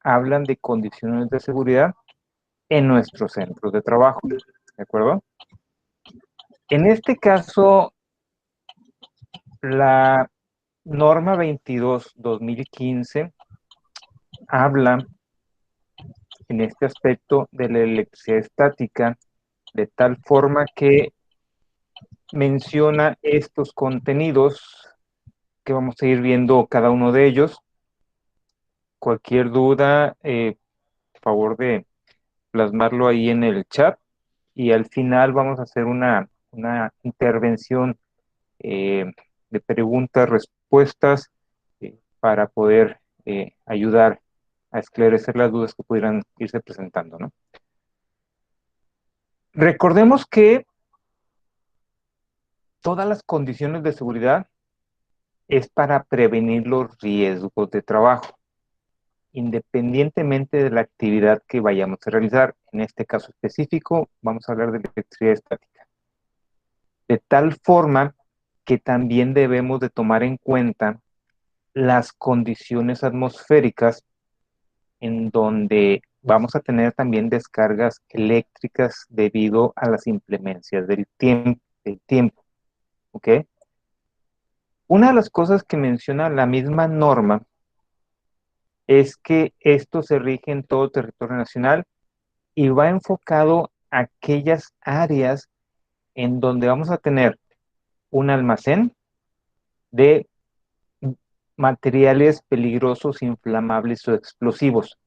hablan de condiciones de seguridad en nuestros centros de trabajo, ¿de acuerdo? En este caso, la norma 22/2015 habla en este aspecto de la electricidad estática, de tal forma que menciona estos contenidos que vamos a ir viendo cada uno de ellos. Cualquier duda, por favor de plasmarlo ahí en el chat y al final vamos a hacer una intervención de preguntas, respuestas para poder ayudar a esclarecer las dudas que pudieran irse presentando, ¿no? Recordemos que todas las condiciones de seguridad es para prevenir los riesgos de trabajo, independientemente de la actividad que vayamos a realizar. En este caso específico, vamos a hablar de electricidad estática. De tal forma que también debemos de tomar en cuenta las condiciones atmosféricas en donde vamos a tener también descargas eléctricas debido a las inclemencias del tiempo, ¿ok? Una de las cosas que menciona la misma norma es que esto se rige en todo el territorio nacional y va enfocado a aquellas áreas en donde vamos a tener un almacén de materiales peligrosos, inflamables o explosivos,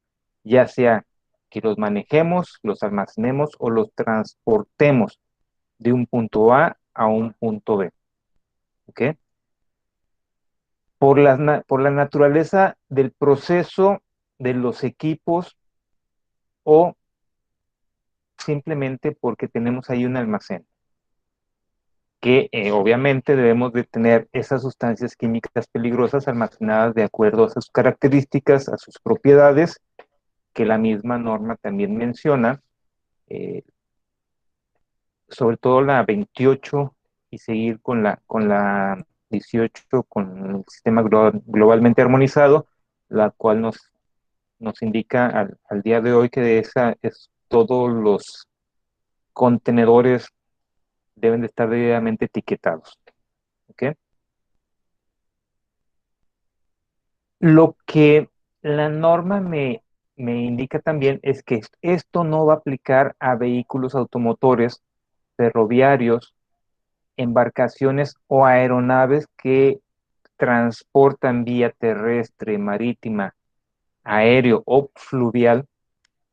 ya sea que los manejemos, los almacenemos o los transportemos de un punto A un punto B. ¿Ok? Por la naturaleza del proceso de los equipos o simplemente porque tenemos ahí un almacén, que obviamente debemos de tener esas sustancias químicas peligrosas almacenadas de acuerdo a sus características, a sus propiedades, que la misma norma también menciona, eh, sobre todo la 28 y seguir con la 18, con el sistema globalmente armonizado, la cual nos indica al día de hoy que esa es todos los contenedores deben de estar debidamente etiquetados. ¿Ok? Lo que la norma me indica también es que esto no va a aplicar a vehículos automotores, ferroviarios, embarcaciones o aeronaves que transportan vía terrestre, marítima, aéreo o fluvial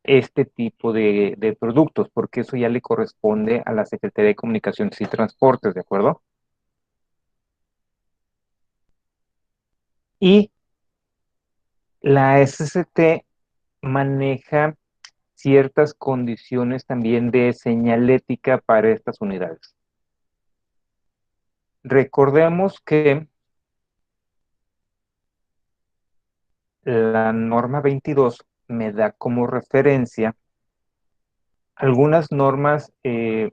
este tipo de productos, porque eso ya le corresponde a la Secretaría de Comunicaciones y Transportes, ¿de acuerdo? Y la SCT maneja ciertas condiciones también de señalética para estas unidades. Recordemos que la norma 22 me da como referencia algunas normas que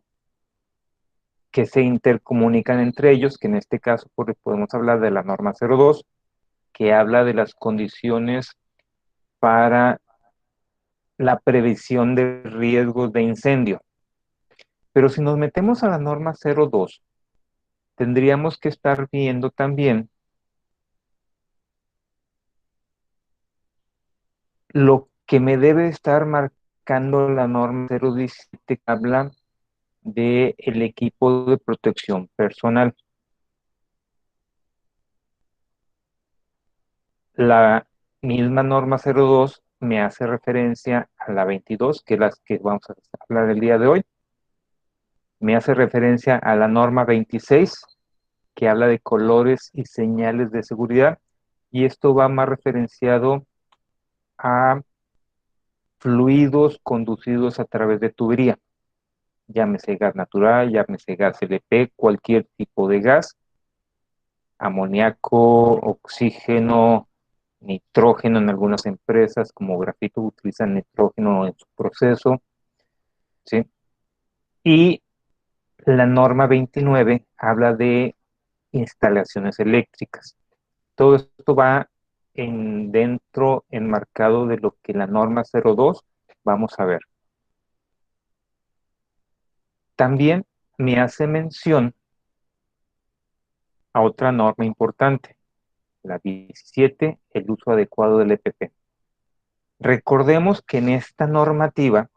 se intercomunican entre ellos, que en este caso podemos hablar de la norma 02, que habla de las condiciones para la previsión de riesgos de incendio. Pero si nos metemos a la norma 02, tendríamos que estar viendo también lo que me debe estar marcando la norma 017, que habla del equipo de protección personal. La misma norma 02 me hace referencia a la 22, que es la que vamos a hablar el día de hoy. Me hace referencia a la norma 26, que habla de colores y señales de seguridad. Y esto va más referenciado a fluidos conducidos a través de tubería. Llámese gas natural, llámese gas LP, cualquier tipo de gas, amoníaco, oxígeno, nitrógeno. En algunas empresas como grafito utilizan nitrógeno en su proceso, ¿sí? Y la norma 29 habla de instalaciones eléctricas. Todo esto va dentro enmarcado de lo que la norma 02 vamos a ver. También me hace mención a otra norma importante, la 17, el uso adecuado del EPP. Recordemos que en esta normativa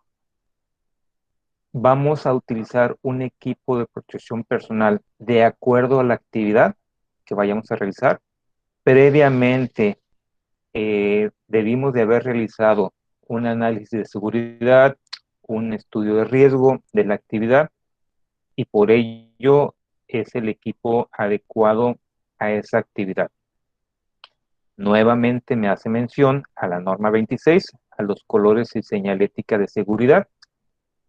vamos a utilizar un equipo de protección personal de acuerdo a la actividad que vayamos a realizar. Previamente debimos de haber realizado un análisis de seguridad, un estudio de riesgo de la actividad, y por ello es el equipo adecuado a esa actividad. Nuevamente me hace mención a la norma 26, a los colores y señalética de seguridad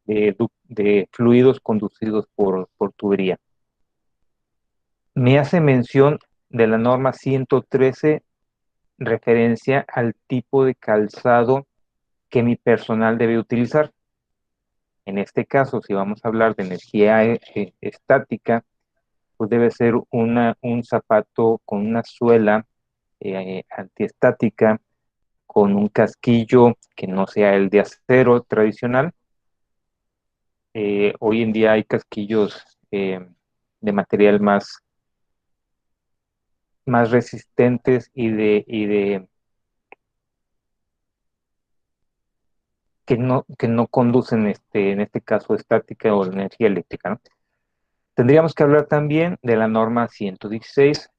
de fluidos conducidos por tubería. Me hace mención de la norma 113, referencia al tipo de calzado que mi personal debe utilizar. En este caso, si vamos a hablar de energía estática, pues debe ser un zapato con una suela antiestática, con un casquillo que no sea el de acero tradicional. Hoy en día hay casquillos de material más resistentes y de que no conducen en este caso estática o energía eléctrica, ¿no? Tendríamos que hablar también de la norma 116,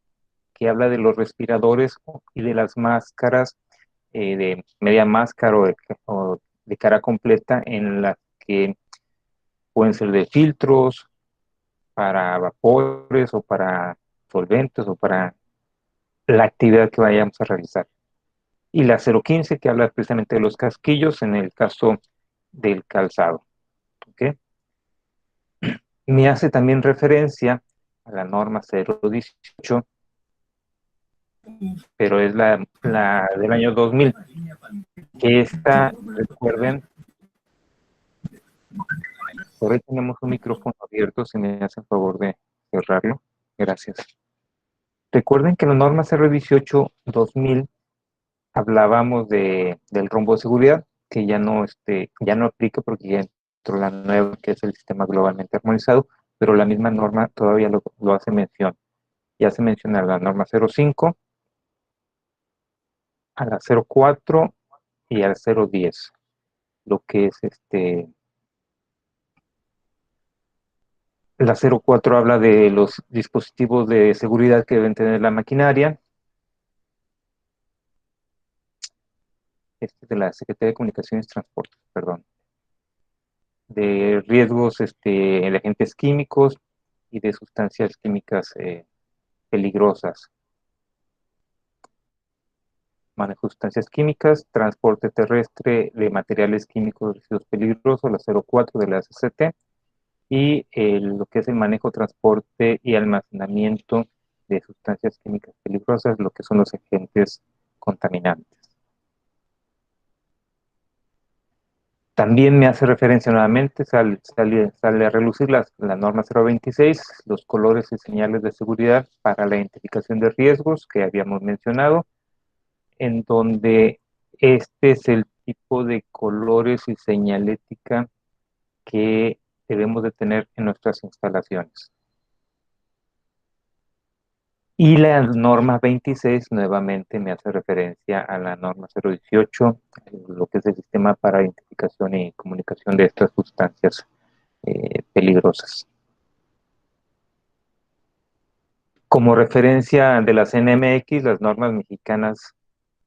que habla de los respiradores y de las máscaras de media máscara o de cara completa, en las que pueden ser de filtros para vapores o para solventes o para la actividad que vayamos a realizar. Y la 015, que habla precisamente de los casquillos en el caso del calzado. ¿Okay? Me hace también referencia a la norma 018, pero es la del año 2000, que esta, recuerden, por ahí tenemos un micrófono abierto, si me hacen favor de cerrarlo. Gracias. Recuerden que en la norma 018-2000 hablábamos del rombo de seguridad, que ya no aplica porque ya entró la nueva, que es el sistema globalmente armonizado, pero la misma norma todavía lo hace mención. Ya se menciona la norma 05, a la 04 y al 010, lo que es la 04 habla de los dispositivos de seguridad que deben tener la maquinaria. Este es de la Secretaría de Comunicaciones y Transportes, perdón. De riesgos de agentes químicos y de sustancias químicas peligrosas. Manejo de sustancias químicas, transporte terrestre de materiales químicos de residuos peligrosos, la 04 de la SCT, y lo que es el manejo, transporte y almacenamiento de sustancias químicas peligrosas, lo que son los agentes contaminantes. También me hace referencia nuevamente, sale a relucir la norma 026, los colores y señales de seguridad para la identificación de riesgos que habíamos mencionado, en donde este es el tipo de colores y señalética que debemos de tener en nuestras instalaciones. Y la norma 26 nuevamente me hace referencia a la norma 018, lo que es el sistema para identificación y comunicación de estas sustancias peligrosas. Como referencia de las NMX, las normas mexicanas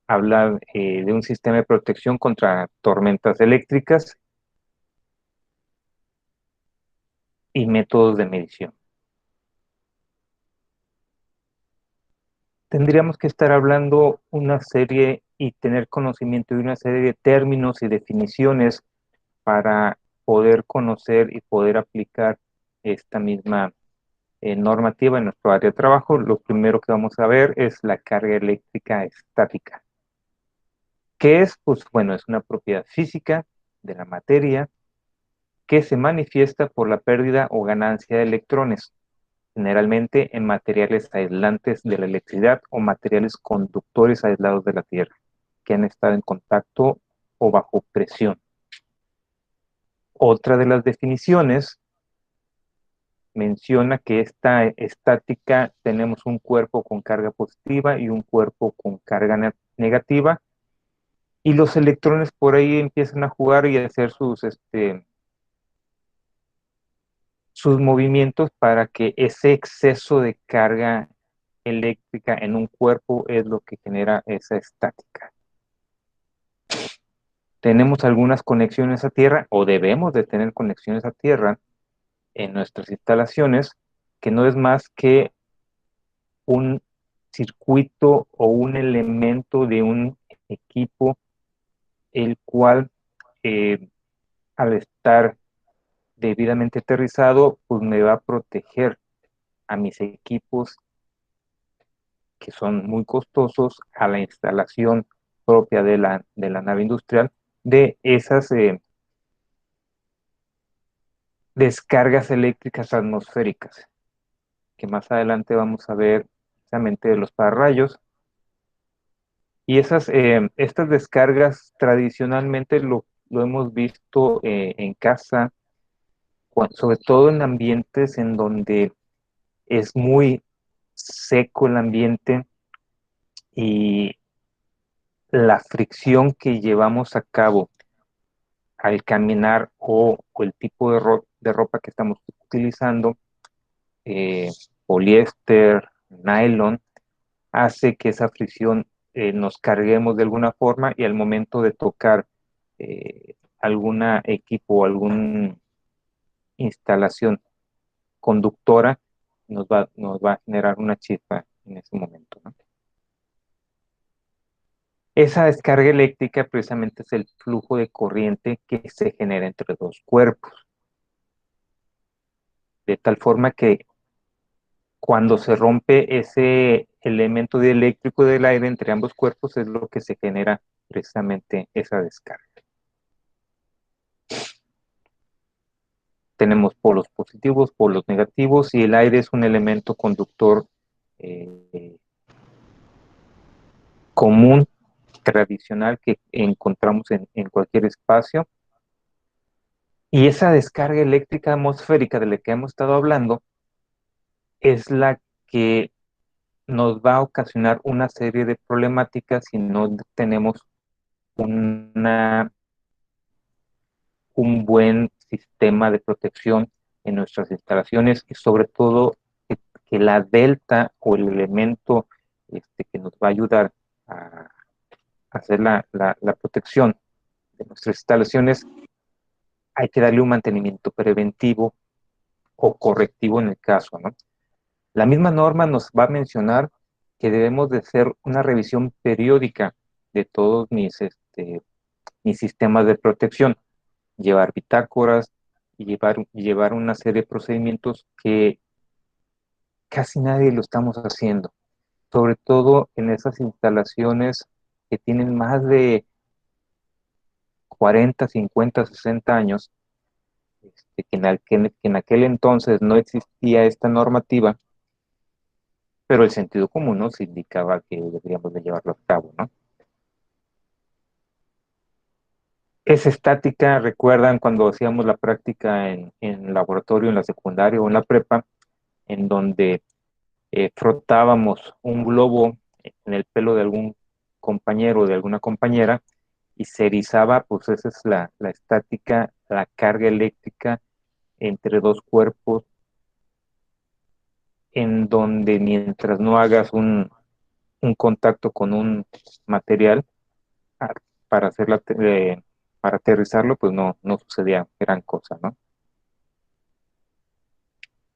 hablan de un sistema de protección contra tormentas eléctricas y métodos de medición. Tendríamos que estar hablando una serie y tener conocimiento de una serie de términos y definiciones para poder conocer y poder aplicar esta misma normativa en nuestro área de trabajo. Lo primero que vamos a ver es la carga eléctrica estática. ¿Qué es? Pues bueno, es una propiedad física de la materia que se manifiesta por la pérdida o ganancia de electrones. generalmente en materiales aislantes de la electricidad o materiales conductores aislados de la Tierra, que han estado en contacto o bajo presión. Otra de las definiciones menciona que esta estática tenemos un cuerpo con carga positiva y un cuerpo con carga negativa, y los electrones por ahí empiezan a jugar y a hacer sus movimientos para que ese exceso de carga eléctrica en un cuerpo es lo que genera esa estática. Tenemos algunas conexiones a tierra, o debemos de tener conexiones a tierra en nuestras instalaciones, que no es más que un circuito o un elemento de un equipo, el cual al estar debidamente aterrizado, pues me va a proteger a mis equipos, que son muy costosos, a la instalación propia de la nave industrial, de esas descargas eléctricas atmosféricas, que más adelante vamos a ver precisamente de los pararrayos. Y estas descargas tradicionalmente lo hemos visto en casa, sobre todo en ambientes en donde es muy seco el ambiente, y la fricción que llevamos a cabo al caminar o el tipo de ropa que estamos utilizando, eh, poliéster, nylon, hace que esa fricción nos carguemos de alguna forma, y al momento de tocar alguna equipo o alguna instalación conductora, nos va a generar una chispa en ese momento, ¿no? Esa descarga eléctrica precisamente es el flujo de corriente que se genera entre dos cuerpos, de tal forma que cuando se rompe ese elemento dieléctrico del aire entre ambos cuerpos, es lo que se genera precisamente esa descarga. Tenemos polos positivos, polos negativos, y el aire es un elemento conductor común, tradicional, que encontramos en cualquier espacio. Y esa descarga eléctrica atmosférica de la que hemos estado hablando es la que nos va a ocasionar una serie de problemáticas si no tenemos un buen sistema de protección en nuestras instalaciones, y sobre todo que la delta o el elemento que nos va a ayudar a hacer la protección de nuestras instalaciones, hay que darle un mantenimiento preventivo o correctivo en el caso, ¿no? La misma norma nos va a mencionar que debemos de hacer una revisión periódica de todos mis sistemas de protección, llevar bitácoras y llevar una serie de procedimientos que casi nadie lo estamos haciendo, sobre todo en esas instalaciones que tienen más de 40, 50, 60 años, que en aquel entonces no existía esta normativa, pero el sentido común nos indicaba que deberíamos de llevarlo a cabo, ¿no? Es estática, recuerdan cuando hacíamos la práctica en laboratorio, en la secundaria o en la prepa, en donde frotábamos un globo en el pelo de algún compañero o de alguna compañera y se erizaba. Pues esa es la estática, la carga eléctrica entre dos cuerpos, en donde mientras no hagas un contacto con un material ah, para para aterrizarlo, pues no sucedía gran cosa, ¿no?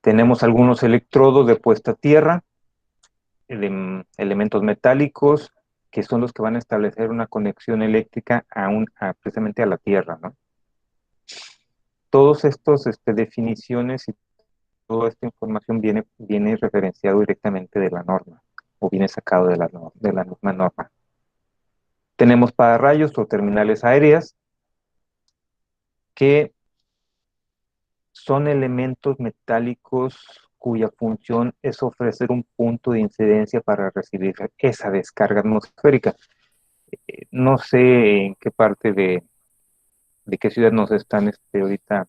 Tenemos algunos electrodos de puesta a tierra, elementos metálicos, que son los que van a establecer una conexión eléctrica precisamente a la tierra, ¿no? Todos estos definiciones y toda esta información viene referenciado directamente de la norma, o viene sacado de la misma norma. Tenemos pararrayos o terminales aéreas, que son elementos metálicos cuya función es ofrecer un punto de incidencia para recibir esa descarga atmosférica. No sé en qué parte de qué ciudad nos están ahorita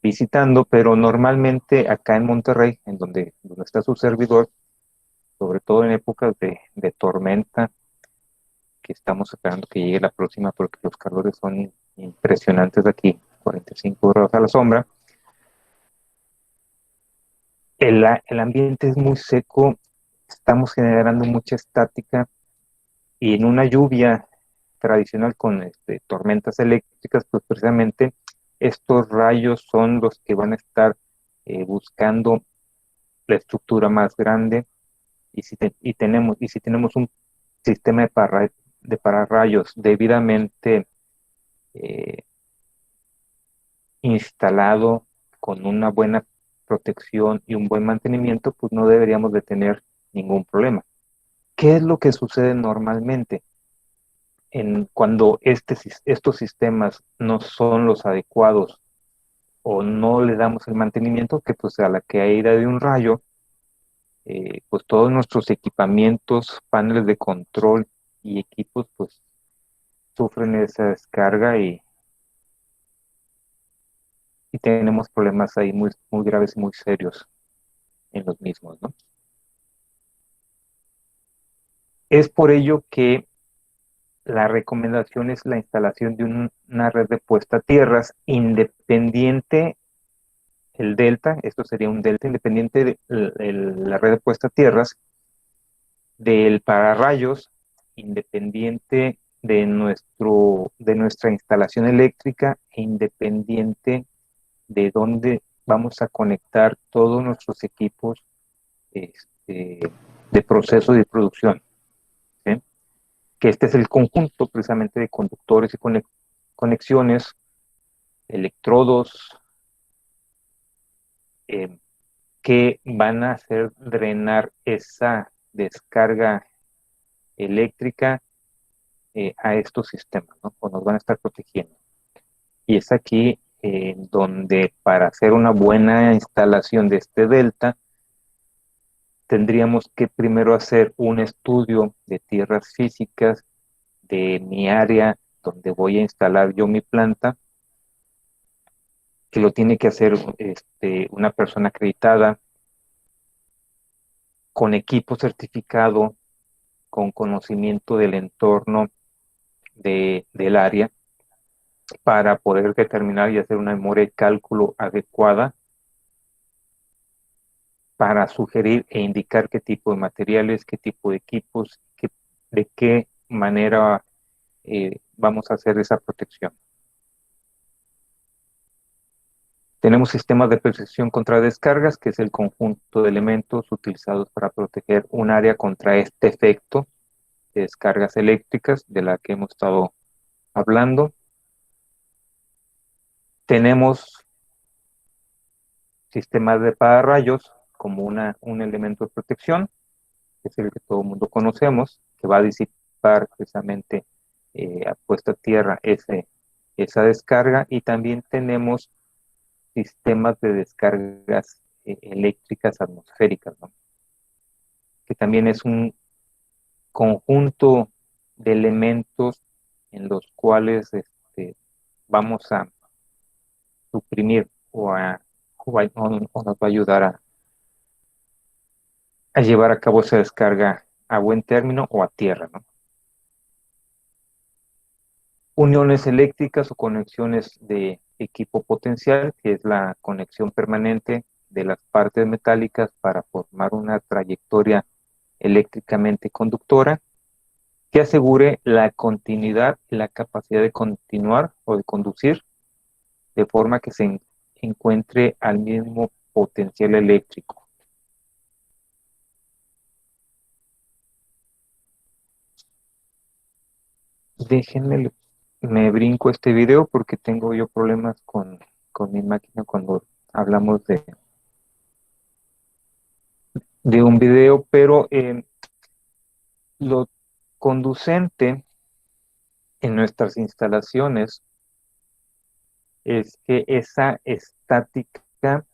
visitando, pero normalmente acá en Monterrey, en donde está su servidor, sobre todo en épocas de tormenta, que estamos esperando que llegue la próxima porque los calores son impresionantes aquí, 45 grados a la sombra. El ambiente es muy seco, estamos generando mucha estática y en una lluvia tradicional con tormentas eléctricas, pues precisamente estos rayos son los que van a estar buscando la estructura más grande y si tenemos un sistema de pararrayos debidamente eh, instalado con una buena protección y un buen mantenimiento, pues no deberíamos de tener ningún problema. ¿Qué es lo que sucede normalmente cuando estos sistemas no son los adecuados o no le damos el mantenimiento? Que pues a la caída de un rayo, pues todos nuestros equipamientos, paneles de control y equipos, pues sufren esa descarga y tenemos problemas ahí muy, muy graves y muy serios en los mismos, ¿no? Es por ello que la recomendación es la instalación de una red de puesta a tierras independiente, el delta, esto sería un delta independiente de la red de puesta a tierras, del pararrayos, independiente de nuestra instalación eléctrica e independiente de dónde vamos a conectar todos nuestros equipos de proceso de producción, ¿sí? Que este es el conjunto precisamente de conductores y conexiones, electrodos, eh, que van a hacer drenar esa descarga eléctrica a estos sistemas, ¿no? O nos van a estar protegiendo. Y es aquí donde para hacer una buena instalación de este delta, tendríamos que primero hacer un estudio de tierras físicas de mi área donde voy a instalar yo mi planta, que lo tiene que hacer una persona acreditada, con equipo certificado, con conocimiento del entorno del área, para poder determinar y hacer una memoria de cálculo adecuada para sugerir e indicar qué tipo de materiales, qué tipo de equipos, de qué manera vamos a hacer esa protección. Tenemos sistemas de protección contra descargas, que es el conjunto de elementos utilizados para proteger un área contra este efecto de descargas eléctricas de la que hemos estado hablando. Tenemos sistemas de pararrayos como un elemento de protección, que es el que todo el mundo conocemos, que va a disipar precisamente a puesta a tierra esa descarga. Y también tenemos sistemas de descargas eléctricas atmosféricas, ¿no? Que también es un conjunto de elementos en los cuales vamos a suprimir o nos va a ayudar a llevar a cabo esa descarga a buen término o a tierra, ¿no? Uniones eléctricas o conexiones de equipo potencial, que es la conexión permanente de las partes metálicas para formar una trayectoria eléctricamente conductora que asegure la continuidad y la capacidad de continuar o de conducir de forma que se encuentre al mismo potencial eléctrico. Déjenme, me brinco este video porque tengo yo problemas con mi máquina cuando hablamos de un video, pero lo conducente en nuestras instalaciones es que esa estática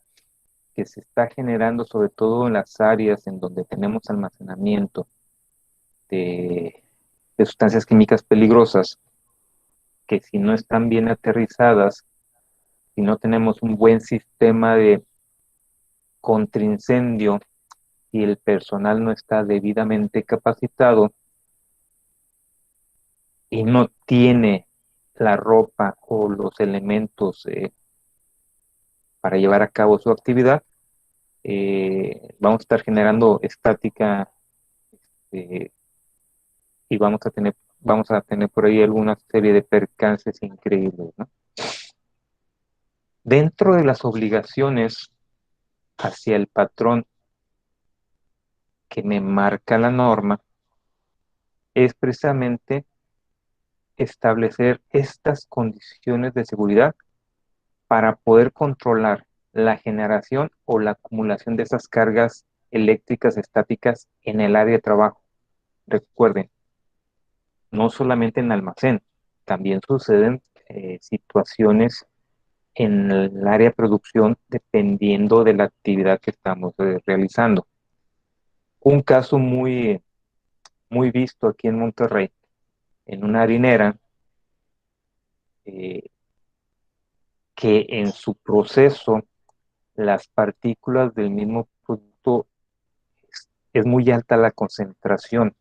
que se está generando, sobre todo en las áreas en donde tenemos almacenamiento de, de sustancias químicas peligrosas, que si no están bien aterrizadas, si no tenemos un buen sistema de contraincendio y el personal no está debidamente capacitado y no tiene la ropa o los elementos para llevar a cabo su actividad, vamos a estar generando estática eh, y vamos a tener por ahí alguna serie de percances increíbles, ¿no? Dentro de las obligaciones hacia el patrón que me marca la norma, es precisamente establecer estas condiciones de seguridad para poder controlar la generación o la acumulación de esas cargas eléctricas estáticas en el área de trabajo. Recuerden, no solamente en almacén, también suceden situaciones en el área de producción dependiendo de la actividad que estamos realizando. Un caso muy visto aquí en Monterrey, en una harinera, eh, que en su proceso las partículas del mismo producto es muy alta la concentración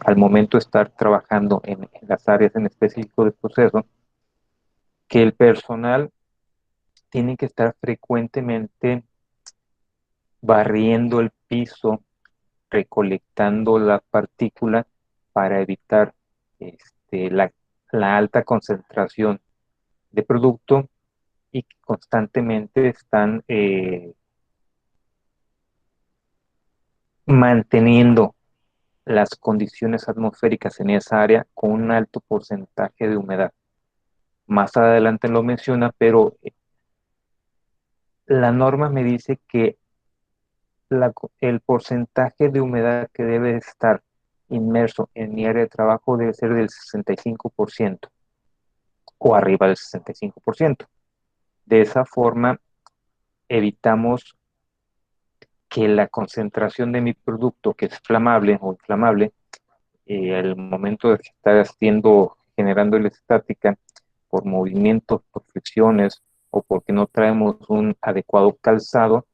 al momento de estar trabajando en las áreas en específico del proceso, que el personal tiene que estar frecuentemente barriendo el piso, recolectando la partícula para evitar la alta concentración de producto y que constantemente están manteniendo las condiciones atmosféricas en esa área con un alto porcentaje de humedad. Más adelante lo menciona, pero la norma me dice que el porcentaje de humedad que debe estar inmerso en mi área de trabajo debe ser del 65% o arriba del 65%. De esa forma, evitamos que la concentración de mi producto, que es flamable o inflamable, al momento de estar generando la estática, por movimientos, por fricciones o porque no traemos un adecuado calzado,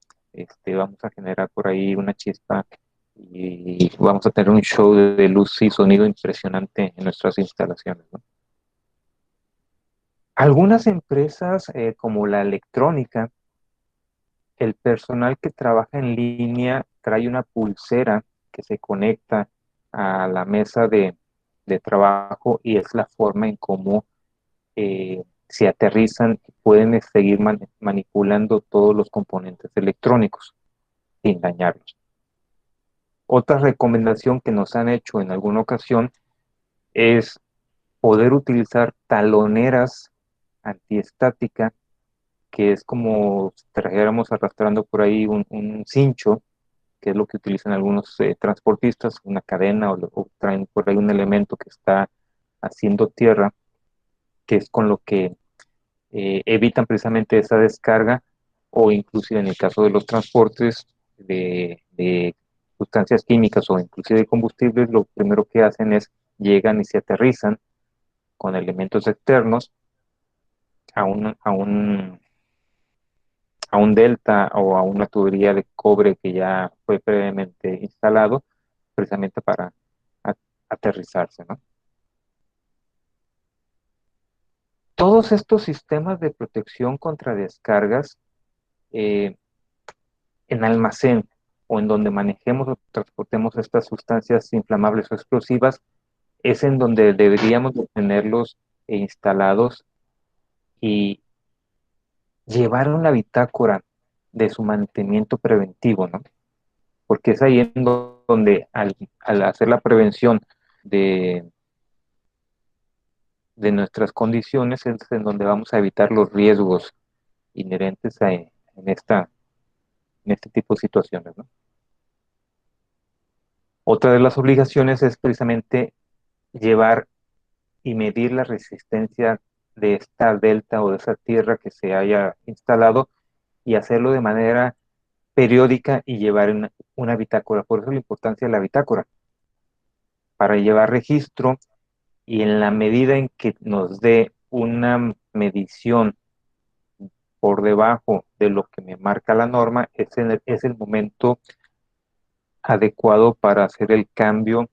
vamos a generar por ahí una chispa y vamos a tener un show de luz y sonido impresionante en nuestras instalaciones, ¿no? Algunas empresas, como la electrónica, el personal que trabaja en línea trae una pulsera que se conecta a la mesa de trabajo y es la forma en cómo se aterrizan y pueden seguir manipulando todos los componentes electrónicos sin dañarlos. Otra recomendación que nos han hecho en alguna ocasión es poder utilizar taloneras antiestática, que es como si trajéramos arrastrando por ahí un cincho, que es lo que utilizan algunos transportistas, una cadena o traen por ahí un elemento que está haciendo tierra, que es con lo que evitan precisamente esa descarga o inclusive en el caso de los transportes de sustancias químicas o inclusive de combustibles, lo primero que hacen es llegan y se aterrizan con elementos externos a a un delta o a una tubería de cobre que ya fue previamente instalado precisamente para aterrizarse, ¿no? Todos estos sistemas de protección contra descargas eh, en almacén o en donde manejemos o transportemos estas sustancias inflamables o explosivas, es en donde deberíamos de tenerlos instalados y llevar una bitácora de su mantenimiento preventivo, ¿no? Porque es ahí en donde al hacer la prevención de, de nuestras condiciones es en donde vamos a evitar los riesgos inherentes en este tipo de situaciones, ¿no? Otra de las obligaciones es precisamente llevar y medir la resistencia de esta delta o de esa tierra que se haya instalado y hacerlo de manera periódica y llevar una bitácora. Por eso la importancia de la bitácora, para llevar registro y en la medida en que nos dé una medición por debajo de lo que me marca la norma, es el momento adecuado para hacer el cambio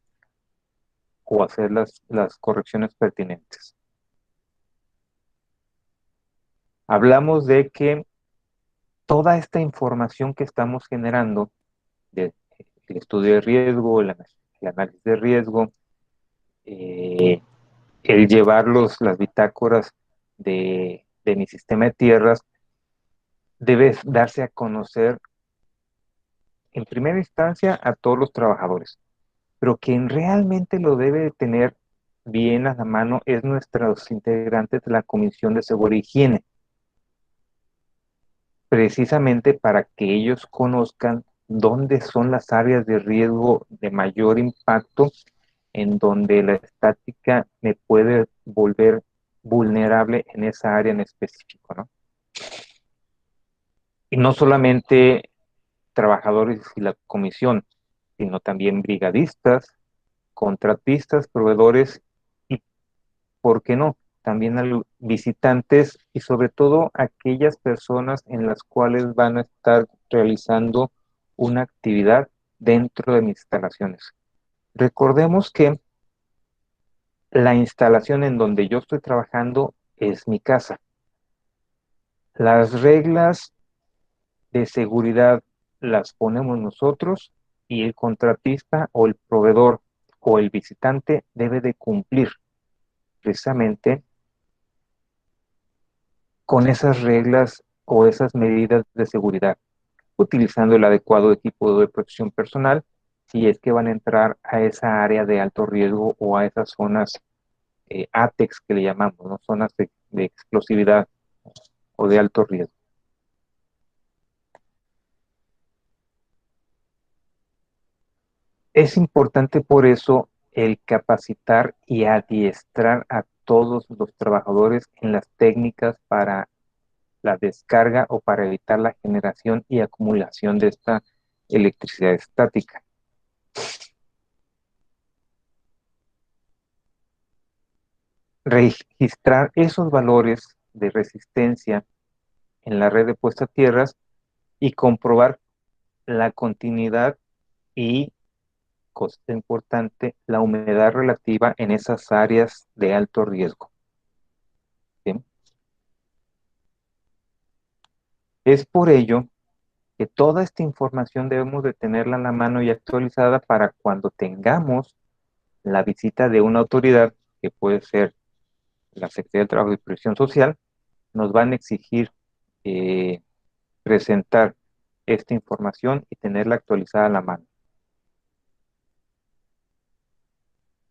o hacer las correcciones pertinentes. Hablamos de que toda esta información que estamos generando, de, el estudio de riesgo, el análisis de riesgo, eh, el llevar las bitácoras de mi sistema de tierras, debe darse a conocer en primera instancia a todos los trabajadores, pero quien realmente lo debe de tener bien a la mano es nuestros integrantes de la Comisión de Seguridad e Higiene, precisamente para que ellos conozcan dónde son las áreas de riesgo de mayor impacto, en donde la estática me puede volver vulnerable en esa área en específico, ¿no? Y no solamente trabajadores y la comisión, sino también brigadistas, contratistas, proveedores y, ¿por qué no? También a los visitantes y sobre todo aquellas personas en las cuales van a estar realizando una actividad dentro de mis instalaciones. Recordemos que la instalación en donde yo estoy trabajando es mi casa. Las reglas de seguridad las ponemos nosotros y el contratista o el proveedor o el visitante debe de cumplir precisamente con esas reglas o esas medidas de seguridad, utilizando el adecuado equipo de protección personal si es que van a entrar a esa área de alto riesgo o a esas zonas ATEX que le llamamos, ¿no? Zonas de explosividad o de alto riesgo. Es importante por eso el capacitar y adiestrar a todos los trabajadores en las técnicas para la descarga o para evitar la generación y acumulación de esta electricidad estática. Registrar esos valores de resistencia en la red de puesta a tierras y comprobar la continuidad y, cosa importante, la humedad relativa en esas áreas de alto riesgo. ¿Bien? Es por ello que toda esta información debemos de tenerla en la mano y actualizada para cuando tengamos la visita de una autoridad, que puede ser la Secretaría de Trabajo y Previsión Social, nos van a exigir eh, presentar esta información y tenerla actualizada a la mano.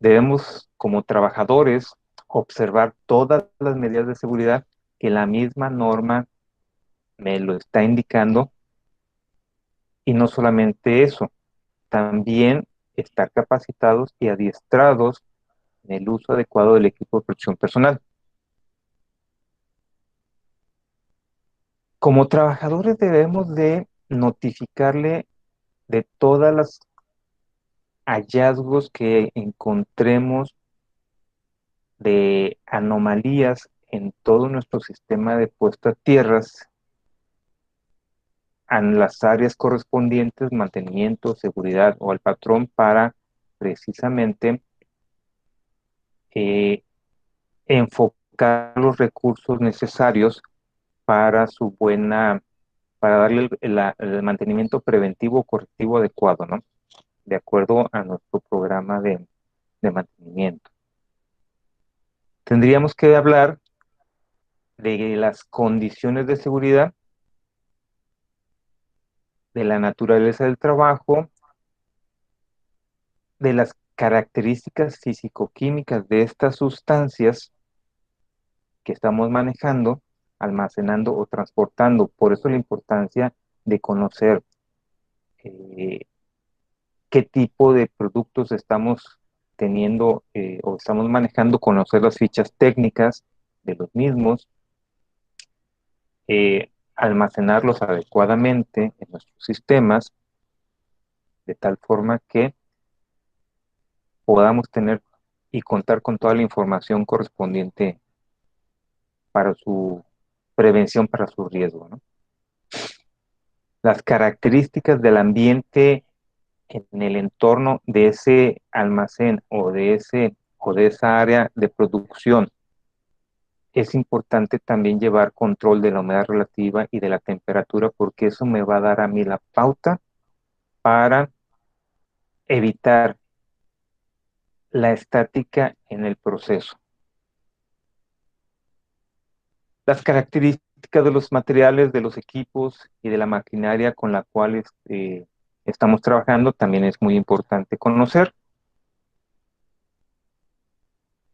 Debemos, como trabajadores, observar todas las medidas de seguridad que la misma norma me lo está indicando, y no solamente eso, también estar capacitados y adiestrados en el uso adecuado del equipo de protección personal. Como trabajadores debemos de notificarle de todas las hallazgos que encontremos de anomalías en todo nuestro sistema de puesta a tierras, en las áreas correspondientes, mantenimiento, seguridad o al patrón, para precisamente eh, enfocar los recursos necesarios para su buena, para darle el mantenimiento preventivo o correctivo adecuado, ¿no? De acuerdo a nuestro programa de mantenimiento. Tendríamos que hablar de las condiciones de seguridad, de la naturaleza del trabajo, de las características físico-químicas de estas sustancias que estamos manejando, almacenando o transportando. Por eso la importancia de conocer eh, qué tipo de productos estamos teniendo o estamos manejando, conocer las fichas técnicas de los mismos, almacenarlos adecuadamente en nuestros sistemas, de tal forma que podamos tener y contar con toda la información correspondiente para su prevención, para su riesgo, ¿no? Las características del ambiente en el entorno de ese almacén o de esa área de producción. Es importante también llevar control de la humedad relativa y de la temperatura, porque eso me va a dar a mí la pauta para evitar la estática en el proceso. Las características de los materiales, de los equipos y de la maquinaria con la cual estamos trabajando también es muy importante conocer.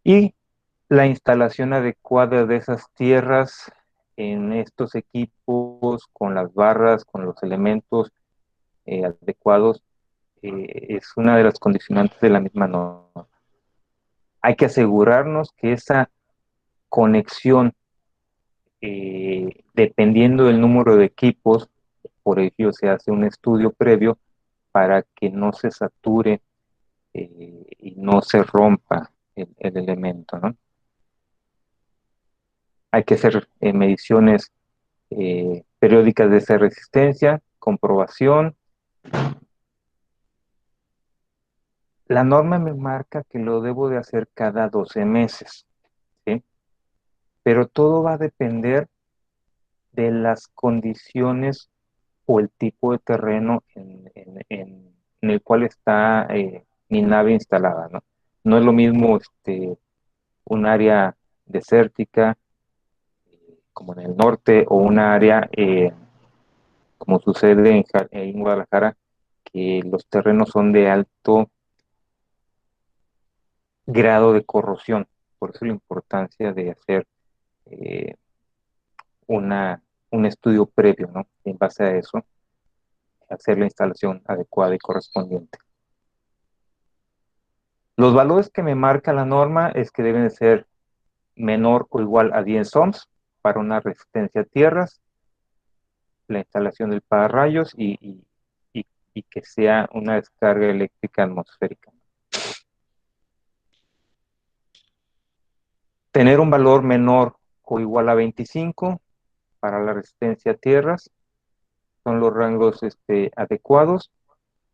Y la instalación adecuada de esas tierras en estos equipos, con las barras, con los elementos adecuados, es una de las condicionantes de la misma norma. Hay que asegurarnos que esa conexión, dependiendo del número de equipos, por ello se hace un estudio previo para que no se sature y no se rompa el elemento, ¿no? Hay que hacer mediciones periódicas de esa resistencia, comprobación. La norma me marca que lo debo de hacer cada 12 meses, ¿sí? Pero todo va a depender de las condiciones o el tipo de terreno en el cual está mi nave instalada, ¿no? No es lo mismo un área desértica como en el norte o un área como sucede en Guadalajara, que los terrenos son de alto grado de corrosión. Por eso la importancia de hacer eh, una, un estudio previo, ¿no? En base a eso, hacer la instalación adecuada y correspondiente. Los valores que me marca la norma es que deben ser menor o igual a 10 ohms para una resistencia a tierras, la instalación del pararrayos y que sea una descarga eléctrica atmosférica. Tener un valor menor o igual a 25 para la resistencia a tierras son los rangos adecuados,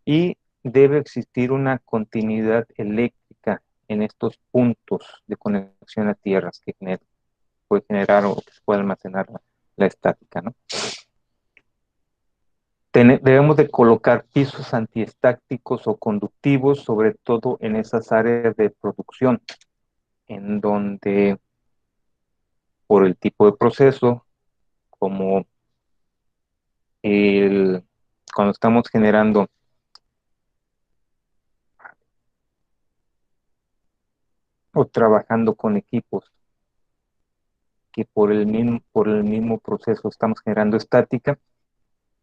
y debe existir una continuidad eléctrica en estos puntos de conexión a tierras que puede generar o que se puede almacenar la estática, ¿no? Debemos de colocar pisos antiestáticos o conductivos, sobre todo en esas áreas de producción, en donde por el tipo de proceso, como cuando estamos generando o trabajando con equipos que por el mismo proceso estamos generando estática,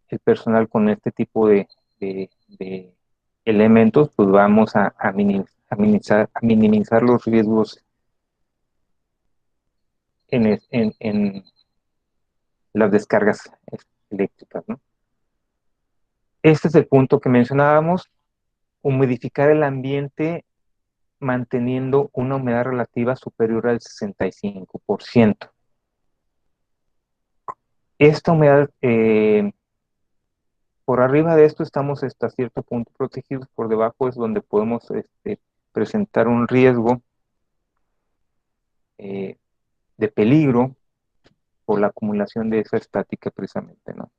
el personal con este tipo de elementos, pues vamos a minimizar los riesgos en las descargas eléctricas, ¿no? Este es el punto que mencionábamos: humidificar el ambiente manteniendo una humedad relativa superior al 65%. Esta humedad, por arriba de esto estamos hasta cierto punto protegidos, por debajo es donde podemos presentar un riesgo eh, de peligro por la acumulación de esa estática precisamente, ¿no?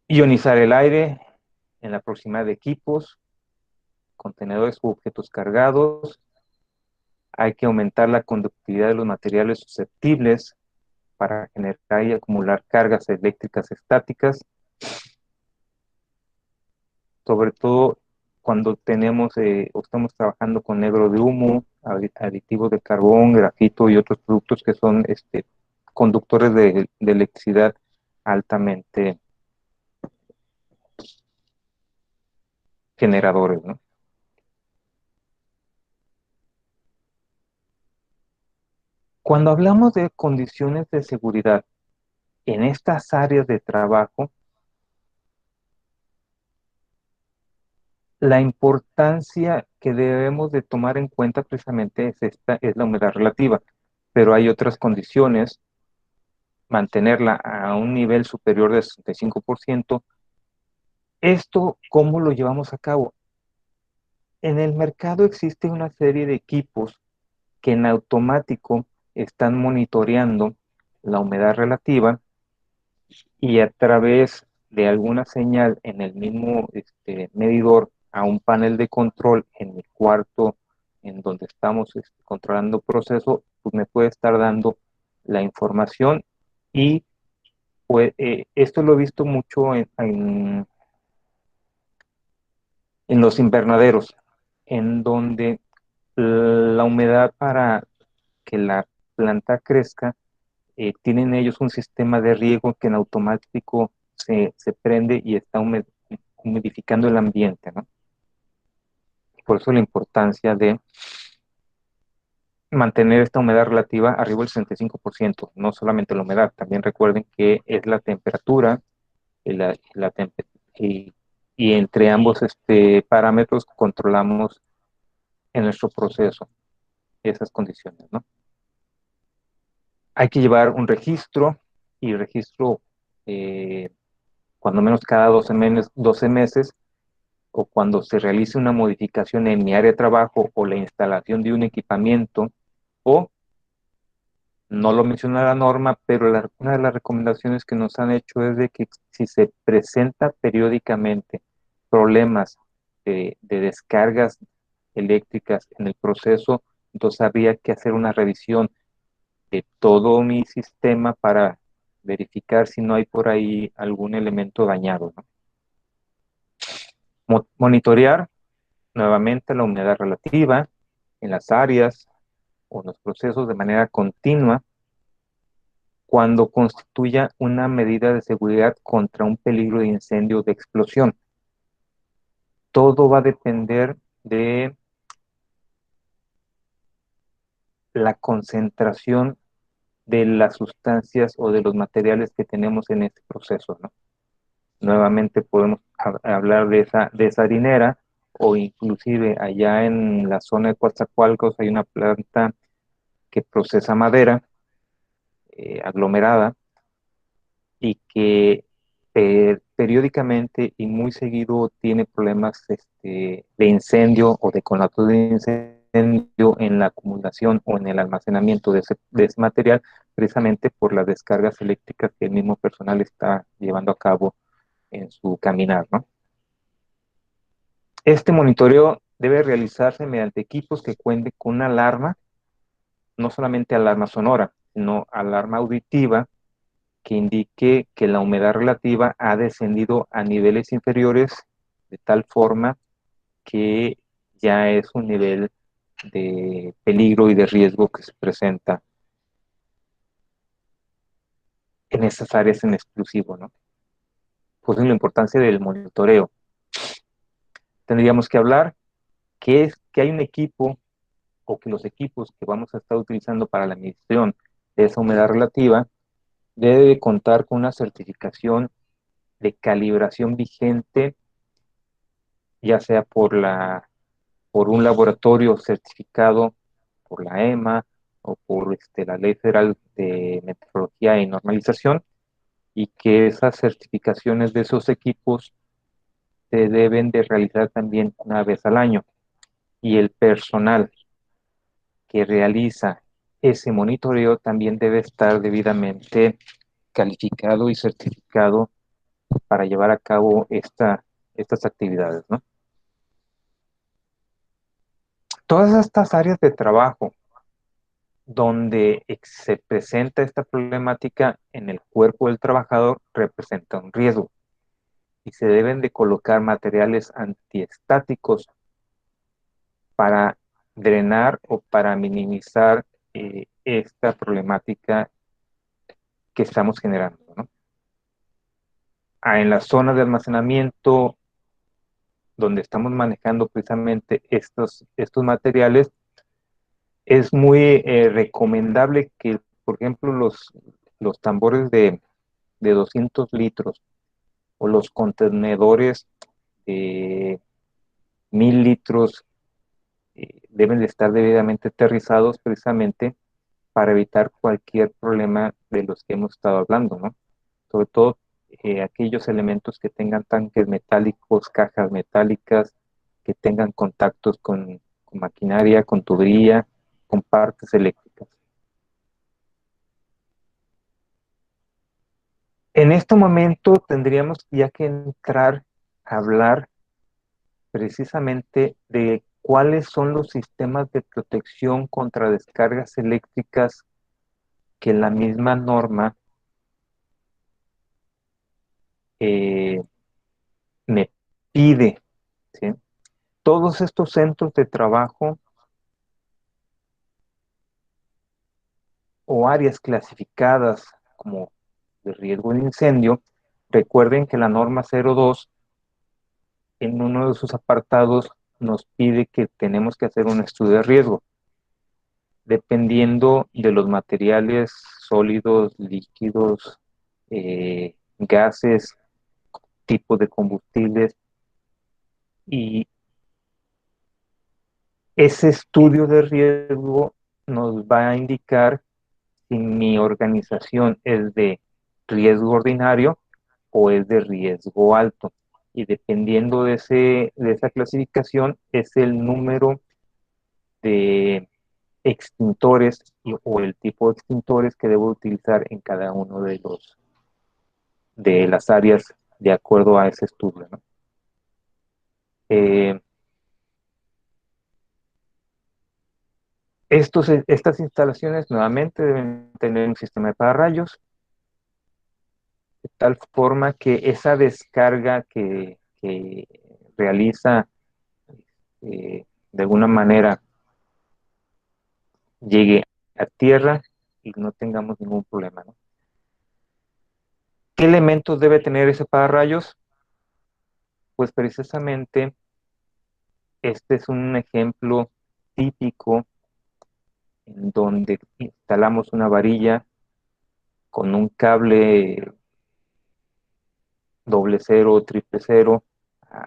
Ionizar el aire en la proximidad de equipos, contenedores u objetos cargados. Hay que aumentar la conductividad de los materiales susceptibles para generar y acumular cargas eléctricas estáticas, sobre todo cuando tenemos o estamos trabajando con negro de humo, aditivos de carbón, grafito y otros productos que son conductores de electricidad altamente generadores, ¿no? Cuando hablamos de condiciones de seguridad en estas áreas de trabajo, la importancia que debemos de tomar en cuenta precisamente es la humedad relativa, pero hay otras condiciones, mantenerla a un nivel superior del 65%. ¿Esto cómo lo llevamos a cabo? En el mercado existe una serie de equipos que en automático están monitoreando la humedad relativa y a través de alguna señal en el mismo medidor a un panel de control en el cuarto en donde estamos controlando el proceso, pues me puede estar dando la información y pues, esto lo he visto mucho en los invernaderos, en donde la humedad para que la planta crezca, tienen ellos un sistema de riego que en automático se prende y está humidificando el ambiente, ¿no? Por eso la importancia de mantener esta humedad relativa arriba del 65%, no solamente la humedad, también recuerden que es la temperatura y, y, y entre ambos parámetros controlamos en nuestro proceso esas condiciones, ¿no? Hay que llevar un registro y registro eh, cuando menos cada 12 meses o cuando se realice una modificación en mi área de trabajo o la instalación de un equipamiento o no lo menciona la norma, pero una de las recomendaciones que nos han hecho es de que si se presenta periódicamente problemas de descargas eléctricas en el proceso, entonces habría que hacer una revisión de todo mi sistema para verificar si no hay por ahí algún elemento dañado, ¿no? Monitorear nuevamente la humedad relativa en las áreas o en los procesos de manera continua cuando constituya una medida de seguridad contra un peligro de incendio o de explosión. Todo va a depender de la concentración de las sustancias o de los materiales que tenemos en este proceso, ¿no? Nuevamente podemos hablar de esa harinera o inclusive allá en la zona de Coatzacoalcos hay una planta que procesa madera aglomerada y que periódicamente y muy seguido tiene problemas de incendio o de conato de incendio en la acumulación o en el almacenamiento de ese material, precisamente por las descargas eléctricas que el mismo personal está llevando a cabo en su caminar, ¿no? Este monitoreo debe realizarse mediante equipos que cuenten con una alarma, no solamente alarma sonora, sino alarma auditiva que indique que la humedad relativa ha descendido a niveles inferiores de tal forma que ya es un nivel de peligro y de riesgo que se presenta en esas áreas en exclusivo, ¿no? Pues es la importancia del monitoreo. Tendríamos que hablar que hay un equipo o que los equipos que vamos a estar utilizando para la medición de esa humedad relativa debe contar con una certificación de calibración vigente, ya sea por un laboratorio certificado por la EMA o por la Ley Federal de Metrología y Normalización, y que esas certificaciones de esos equipos se deben de realizar también una vez al año. Y el personal que realiza ese monitoreo también debe estar debidamente calificado y certificado para llevar a cabo estas actividades, ¿no? Todas estas áreas de trabajo donde se presenta esta problemática en el cuerpo del trabajador representa un riesgo y se deben de colocar materiales antiestáticos para drenar o para minimizar esta problemática que estamos generando, ¿no? En las zonas de almacenamiento donde estamos manejando precisamente estos materiales, Es muy recomendable que, por ejemplo, los tambores de 200 litros o los contenedores de 1000 litros deben de estar debidamente aterrizados precisamente para evitar cualquier problema de los que hemos estado hablando, ¿no? Sobre todo aquellos elementos que tengan tanques metálicos, cajas metálicas, que tengan contactos con maquinaria, con tubería, con partes eléctricas. En este momento tendríamos ya que entrar a hablar precisamente de cuáles son los sistemas de protección contra descargas eléctricas que la misma norma eh, me pide, ¿sí? Todos estos centros de trabajo o áreas clasificadas como de riesgo de incendio, recuerden que la norma 02 en uno de sus apartados nos pide que tenemos que hacer un estudio de riesgo, dependiendo de los materiales sólidos, líquidos, gases, tipos de combustibles, y ese estudio de riesgo nos va a indicar si mi organización es de riesgo ordinario o es de riesgo alto. Y dependiendo de esa clasificación, es el número de extintores o el tipo de extintores que debo utilizar en cada uno de las áreas de acuerdo a ese estudio, ¿no? Eh, estas instalaciones nuevamente deben tener un sistema de pararrayos, de tal forma que esa descarga que realiza de alguna manera llegue a tierra y no tengamos ningún problema, ¿no? ¿Qué elementos debe tener ese pararrayos? Pues precisamente este es un ejemplo típico en donde instalamos una varilla con un cable doble cero o triple cero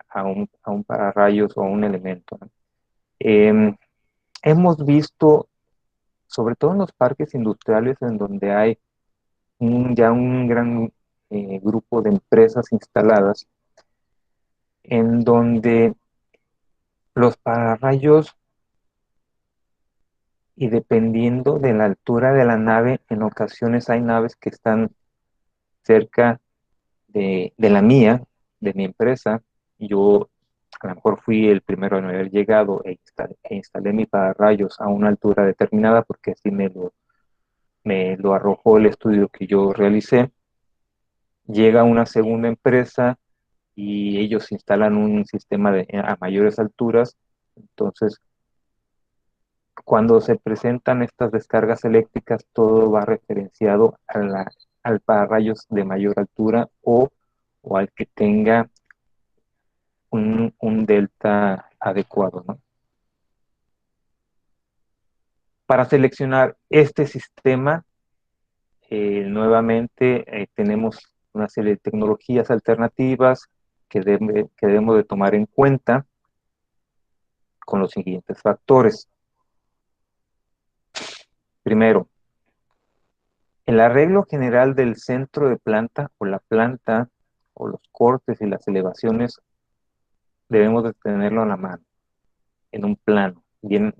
a un pararrayos o a un elemento, ¿no? Eh, Hemos visto, sobre todo en los parques industriales, en donde hay ya un gran grupo de empresas instaladas, en donde los pararrayos, y dependiendo de la altura de la nave, en ocasiones hay naves que están cerca de la mía, de mi empresa. Yo a lo mejor fui el primero en haber llegado e instalé mi pararrayos a una altura determinada porque así me lo arrojó el estudio que yo realicé. Llega una segunda empresa y ellos instalan un sistema a mayores alturas. Entonces, cuando se presentan estas descargas eléctricas, todo va referenciado al pararrayos de mayor altura o al que tenga un delta adecuado, ¿no? Para seleccionar este sistema, nuevamente tenemos una serie de tecnologías alternativas que debemos de tomar en cuenta con los siguientes factores. Primero, el arreglo general del centro de planta o la planta o los cortes y las elevaciones debemos de tenerlo a la mano, en un plano bien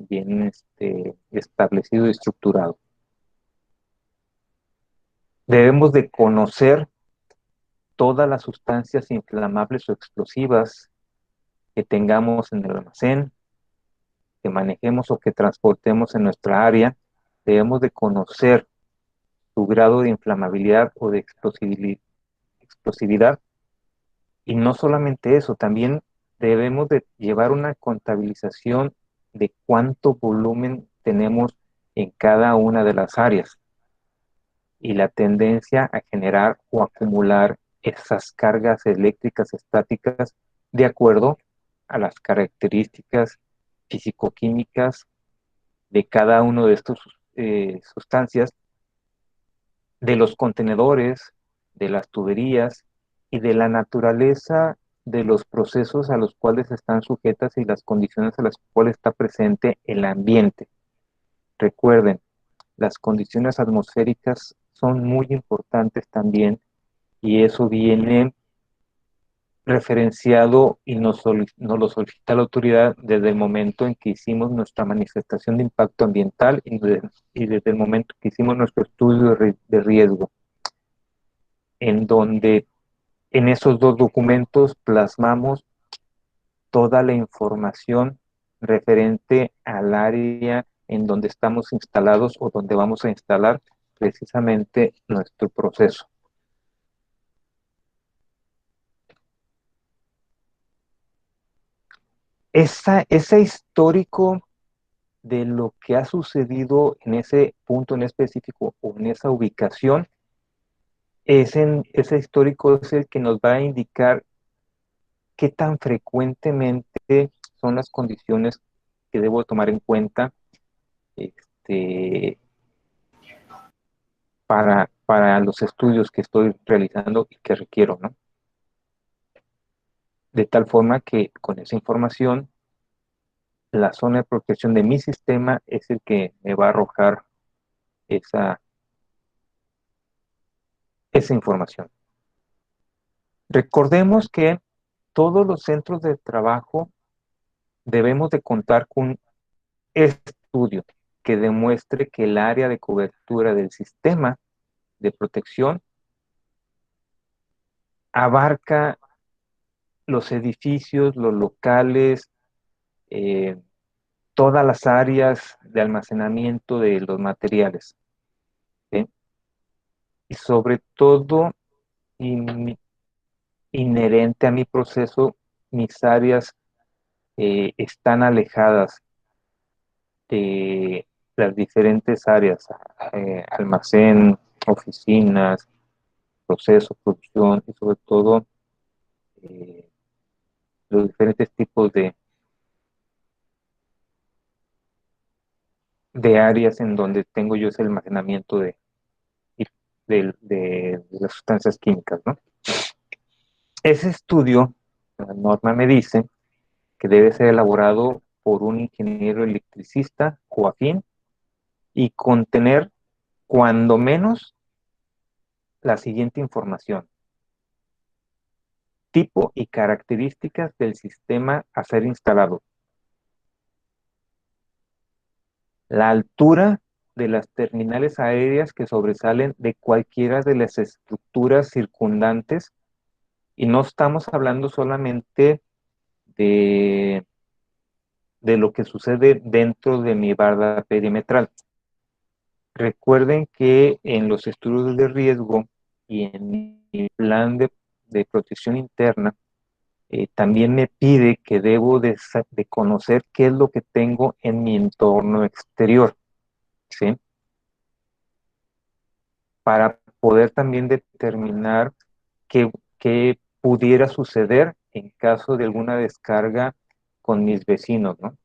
establecido y estructurado. Debemos de conocer todas las sustancias inflamables o explosivas que tengamos en el almacén, que manejemos o que transportemos en nuestra área. Debemos de conocer su grado de inflamabilidad o de explosividad. Y no solamente eso, también debemos de llevar una contabilización de cuánto volumen tenemos en cada una de las áreas y la tendencia a generar o acumular esas cargas eléctricas estáticas de acuerdo a las características físico-químicas de cada uno de estos sustancias, de los contenedores, de las tuberías y de la naturaleza de los procesos a los cuales están sujetas y las condiciones a las cuales está presente el ambiente. Recuerden, las condiciones atmosféricas son muy importantes también y eso viene referenciado y nos lo solicita la autoridad desde el momento en que hicimos nuestra manifestación de impacto ambiental y desde el momento que hicimos nuestro estudio de riesgo, en donde en esos dos documentos plasmamos toda la información referente al área en donde estamos instalados o donde vamos a instalar precisamente nuestro proceso. Ese histórico de lo que ha sucedido en ese punto en específico o en esa ubicación, ese histórico es el que nos va a indicar qué tan frecuentemente son las condiciones que debo tomar en cuenta este, para los estudios que estoy realizando y que requiero, ¿no? De tal forma que con esa información, la zona de protección de mi sistema es el que me va a arrojar esa información. Recordemos que todos los centros de trabajo debemos de contar con un estudio que demuestre que el área de cobertura del sistema de protección abarca los edificios, los locales, eh, todas las áreas de almacenamiento de los materiales, ¿sí? Y sobre todo, in, inherente a mi proceso, mis áreas están alejadas de las diferentes áreas, almacén, oficinas, proceso, producción y sobre todo eh, los diferentes tipos de áreas en donde tengo yo ese almacenamiento de las sustancias químicas, ¿no? Ese estudio, la norma me dice que debe ser elaborado por un ingeniero electricista o afín y contener cuando menos la siguiente información: tipo y características del sistema a ser instalado, la altura de las terminales aéreas que sobresalen de cualquiera de las estructuras circundantes, y no estamos hablando solamente de, de lo que sucede dentro de mi barra perimetral. Recuerden que en los estudios de riesgo y en mi plan de protección interna, también me pide que debo de conocer qué es lo que tengo en mi entorno exterior, ¿sí? Para poder también determinar qué pudiera suceder en caso de alguna descarga con mis vecinos, ¿no?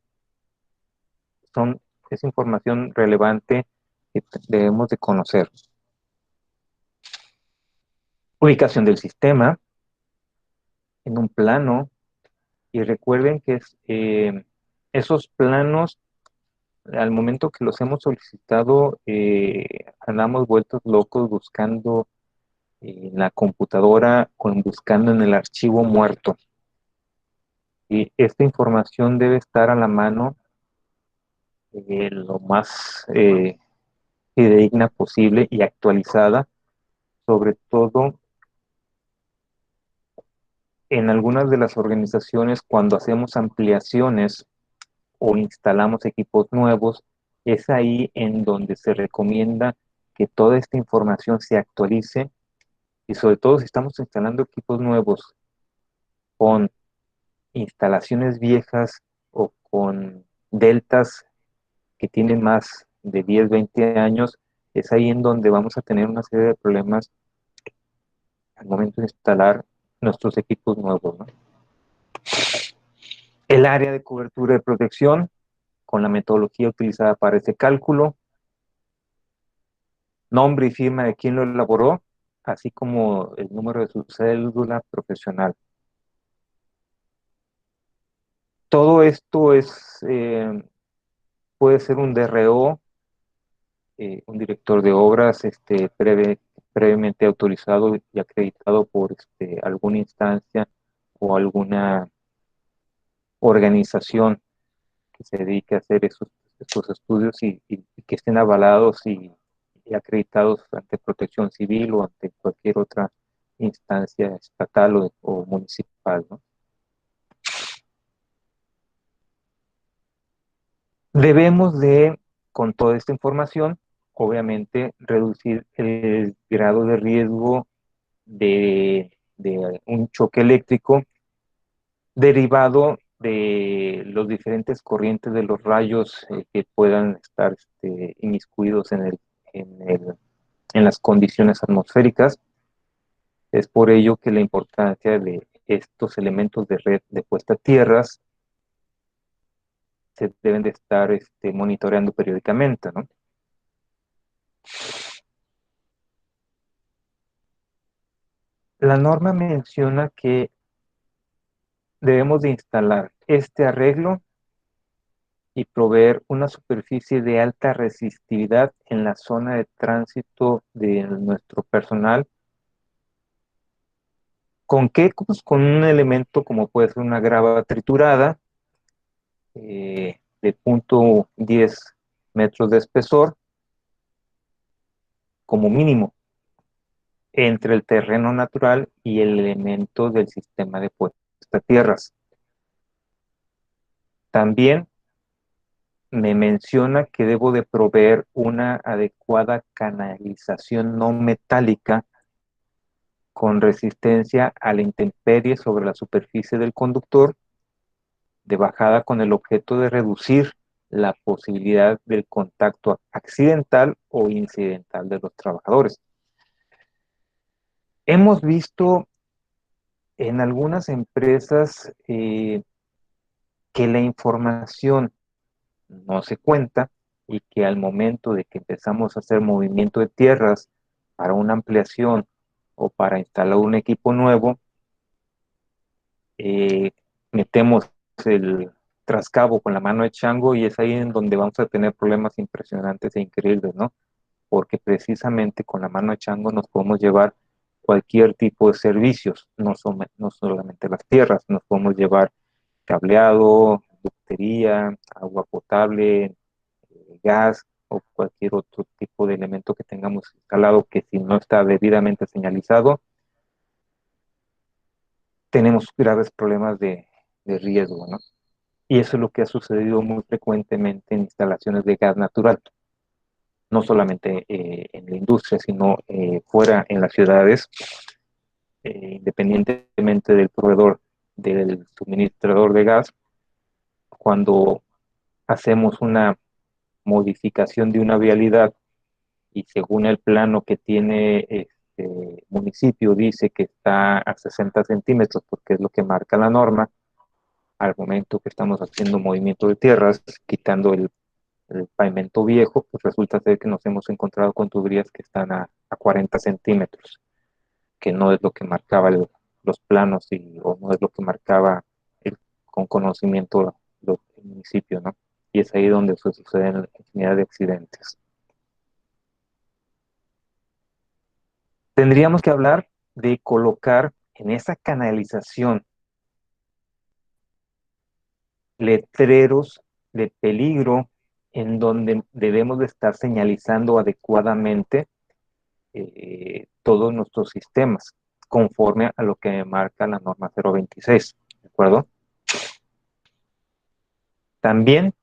Es información relevante que debemos de conocer. Ubicación del sistema en un plano, y recuerden que esos planos, al momento que los hemos solicitado, andamos vueltos locos buscando en la computadora o buscando en el archivo muerto. Y esta información debe estar a la mano lo más fidedigna posible y actualizada, sobre todo en algunas de las organizaciones cuando hacemos ampliaciones o instalamos equipos nuevos. Es ahí en donde se recomienda que toda esta información se actualice, y sobre todo si estamos instalando equipos nuevos con instalaciones viejas o con deltas que tienen más de 10, 20 años, es ahí en donde vamos a tener una serie de problemas al momento de instalar nuestros equipos nuevos, ¿no? El área de cobertura de protección con la metodología utilizada para ese cálculo, nombre y firma de quien lo elaboró, así como el número de su cédula profesional. Todo esto puede ser un DRO, un director de obras previamente autorizado y acreditado por alguna instancia o alguna organización que se dedique a hacer esos estudios y que estén avalados y acreditados ante Protección Civil o ante cualquier otra instancia estatal o municipal, ¿no? Debemos de, con toda esta información, obviamente, reducir el grado de riesgo de un choque eléctrico derivado de los diferentes corrientes de los rayos que puedan estar inmiscuidos en las condiciones atmosféricas. Es por ello que la importancia de estos elementos de red de puesta a tierras se deben de estar monitoreando periódicamente, ¿no? La norma menciona que debemos de instalar este arreglo y proveer una superficie de alta resistividad en la zona de tránsito de nuestro personal. ¿Con qué? Pues con un elemento como puede ser una grava triturada de 0.10 metros de espesor como mínimo entre el terreno natural y el elemento del sistema de puesta a tierras. También me menciona que debo de proveer una adecuada canalización no metálica con resistencia a la intemperie sobre la superficie del conductor de bajada con el objeto de reducir la posibilidad del contacto accidental o incidental de los trabajadores. Hemos visto en algunas empresas que la información no se cuenta y que al momento de que empezamos a hacer movimiento de tierras para una ampliación o para instalar un equipo nuevo, eh, metemos el trascabo con la mano de chango y es ahí en donde vamos a tener problemas impresionantes e increíbles, ¿no? Porque precisamente con la mano de chango nos podemos llevar cualquier tipo de servicios, no solamente las tierras, nos podemos llevar cableado, ductería, agua potable, gas o cualquier otro tipo de elemento que tengamos instalado que si no está debidamente señalizado, tenemos graves problemas de riesgo, ¿no? Y eso es lo que ha sucedido muy frecuentemente en instalaciones de gas natural, no solamente en la industria, sino fuera en las ciudades, independientemente del proveedor, del suministrador de gas, cuando hacemos una modificación de una vialidad y según el plano que tiene este municipio dice que está a 60 centímetros porque es lo que marca la norma, al momento que estamos haciendo movimiento de tierras, quitando el pavimento viejo, pues resulta ser que nos hemos encontrado con tuberías que están a 40 centímetros, que no es lo que marcaba los planos o no es lo que marcaba con conocimiento del municipio, ¿no? Y es ahí donde suceden infinidad de accidentes. Tendríamos que hablar de colocar en esa canalización letreros de peligro en donde debemos de estar señalizando adecuadamente todos nuestros sistemas, conforme a lo que marca la norma 026, ¿de acuerdo? También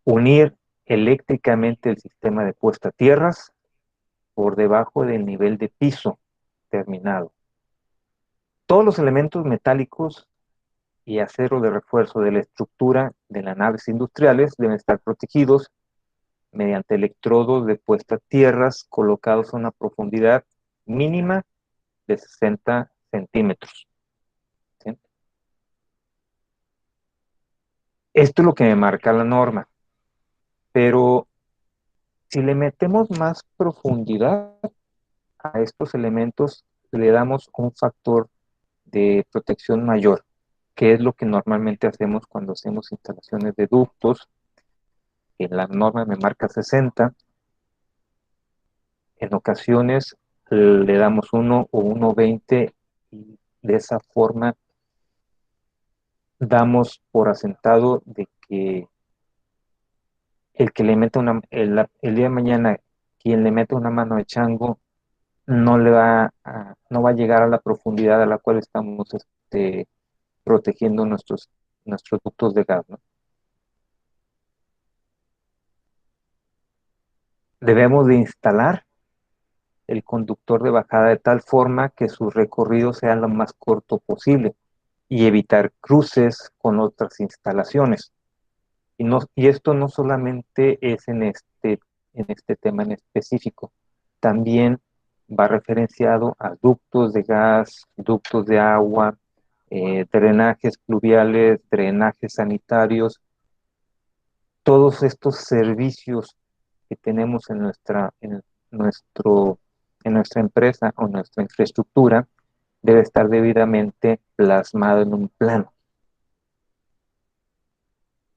unir eléctricamente el sistema de puesta a tierras por debajo del nivel de piso terminado. Todos los elementos metálicos y acero de refuerzo de la estructura de las naves industriales deben estar protegidos mediante electrodos de puesta a tierras colocados a una profundidad mínima de 60 centímetros. ¿Sí? Esto es lo que me marca la norma, pero si le metemos más profundidad a estos elementos, le damos un factor de protección mayor, que es lo que normalmente hacemos cuando hacemos instalaciones de ductos. En la norma me marca 60. En ocasiones le damos 1 o 1,20 y de esa forma damos por asentado de que el que le mete el día de mañana, quien le mete una mano de chango, no va a llegar a la profundidad a la cual estamos protegiendo nuestros ductos de gas, ¿no? Debemos de instalar el conductor de bajada de tal forma que su recorrido sea lo más corto posible y evitar cruces con otras instalaciones. Y esto no solamente es en este tema en específico, también va referenciado a ductos de gas, ductos de agua, drenajes pluviales, drenajes sanitarios, todos estos servicios que tenemos nuestro, en nuestra empresa o nuestra infraestructura debe estar debidamente plasmado en un plano.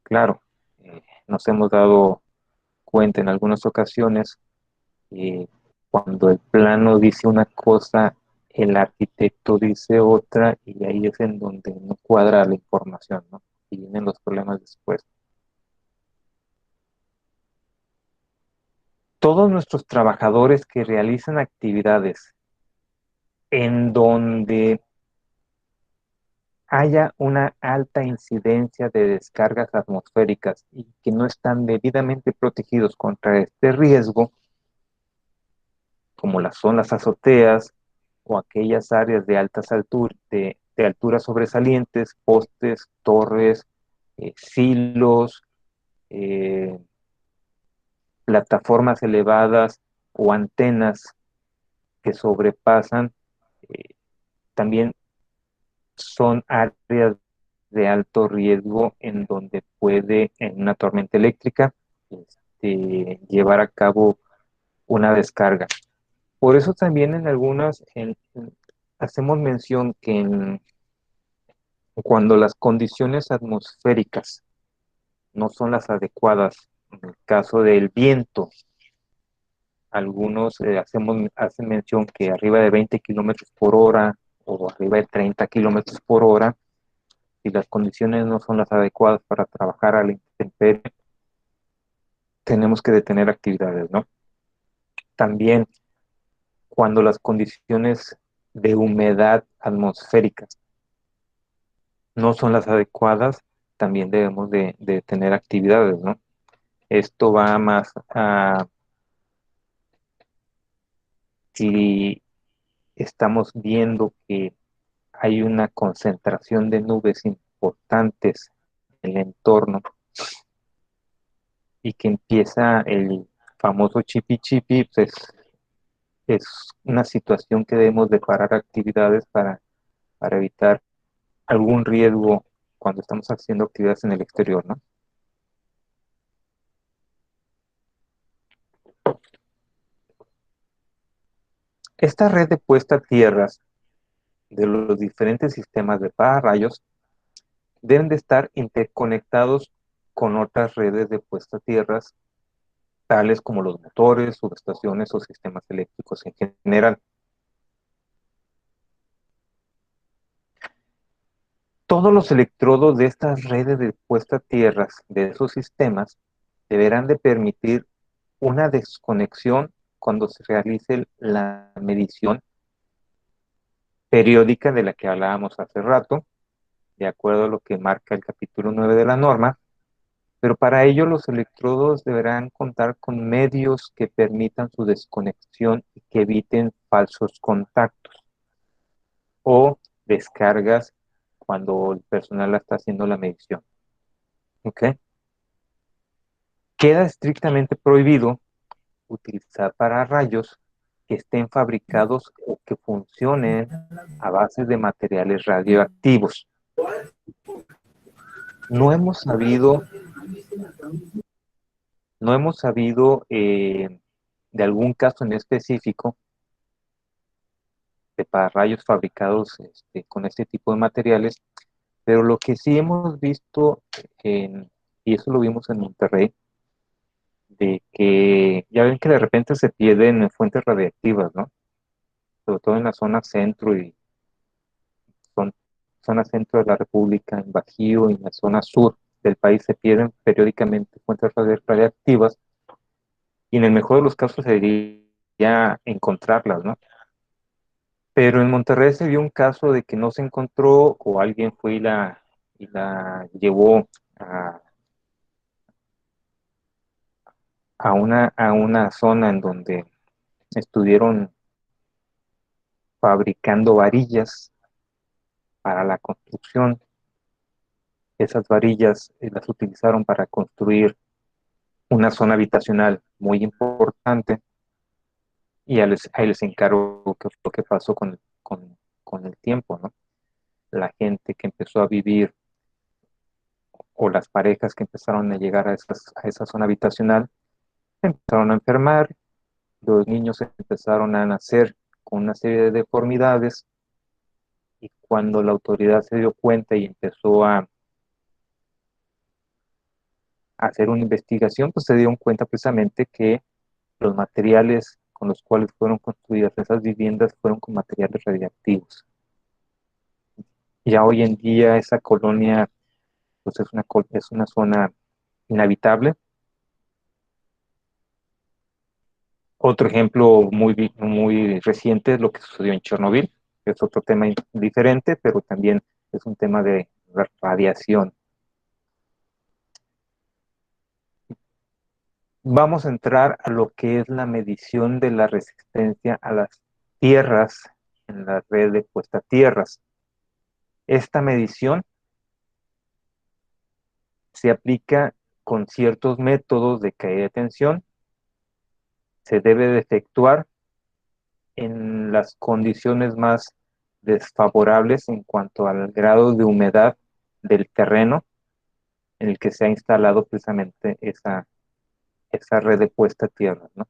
Claro, nos hemos dado cuenta en algunas ocasiones cuando el plano dice una cosa, el arquitecto dice otra y ahí es en donde no cuadra la información, ¿no? Y vienen los problemas después. Todos nuestros trabajadores que realizan actividades en donde haya una alta incidencia de descargas atmosféricas y que no están debidamente protegidos contra este riesgo, como son las azoteas o aquellas áreas de altas alturas, de alturas sobresalientes, postes, torres, silos, eh, plataformas elevadas o antenas que sobrepasan, eh, también son áreas de alto riesgo en donde puede, en una tormenta eléctrica, llevar a cabo una descarga. Por eso también hacemos mención que cuando las condiciones atmosféricas no son las adecuadas, en el caso del viento, algunos hacen mención que arriba de 20 kilómetros por hora o arriba de 30 kilómetros por hora, si las condiciones no son las adecuadas para trabajar a la intemperie, tenemos que detener actividades, ¿no? También cuando las condiciones de humedad atmosférica no son las adecuadas, también debemos de tener actividades, ¿no? Esto va más a si estamos viendo que hay una concentración de nubes importantes en el entorno y que empieza el famoso chipi chipi, pues es una situación que debemos de parar actividades para evitar algún riesgo cuando estamos haciendo actividades en el exterior, ¿no? Esta red de puesta a tierras de los diferentes sistemas de pararrayos deben de estar interconectados con otras redes de puesta a tierras, tales como los motores, subestaciones o sistemas eléctricos en general. Todos los electrodos de estas redes de puesta a tierras de esos sistemas deberán de permitir una desconexión cuando se realice la medición periódica de la que hablábamos hace rato, de acuerdo a lo que marca el capítulo 9 de la norma, pero para ello los electrodos deberán contar con medios que permitan su desconexión y que eviten falsos contactos o descargas cuando el personal está haciendo la medición. ¿Ok? Queda estrictamente prohibido utilizar pararrayos que estén fabricados o que funcionen a base de materiales radioactivos. No hemos sabido, no hemos sabido de algún caso en específico de pararrayos fabricados con este tipo de materiales, pero lo que sí hemos visto, y eso lo vimos en Monterrey, de que ya ven que de repente se pierden fuentes radiactivas, ¿no? Sobre todo en la zona centro y son, zona centro de la República, en Bajío y en la zona sur del país se pierden periódicamente fuentes radiactivas y en el mejor de los casos sería encontrarlas, ¿no? Pero en Monterrey se vio un caso de que no se encontró o alguien fue y la llevó a, a una zona en donde estuvieron fabricando varillas para la construcción. Esas varillas las utilizaron para construir una zona habitacional muy importante y ahí les encargo qué fue lo que pasó con el tiempo, ¿no? La gente que empezó a vivir o las parejas que empezaron a llegar a esa zona habitacional empezaron a enfermar, los niños empezaron a nacer con una serie de deformidades y cuando la autoridad se dio cuenta y empezó a hacer una investigación, pues se dieron cuenta precisamente que los materiales con los cuales fueron construidas esas viviendas fueron con materiales radiactivos. Ya hoy en día esa colonia pues es una zona inhabitable. Otro ejemplo muy reciente es lo que sucedió en Chernobyl, que es otro tema diferente, pero también es un tema de radiación. Vamos a entrar a lo que es la medición de la resistencia a las tierras en la red de puesta tierras. Esta medición se aplica con ciertos métodos de caída de tensión, se debe de efectuar en las condiciones más desfavorables en cuanto al grado de humedad del terreno en el que se ha instalado precisamente esa red de puesta a tierra, ¿no?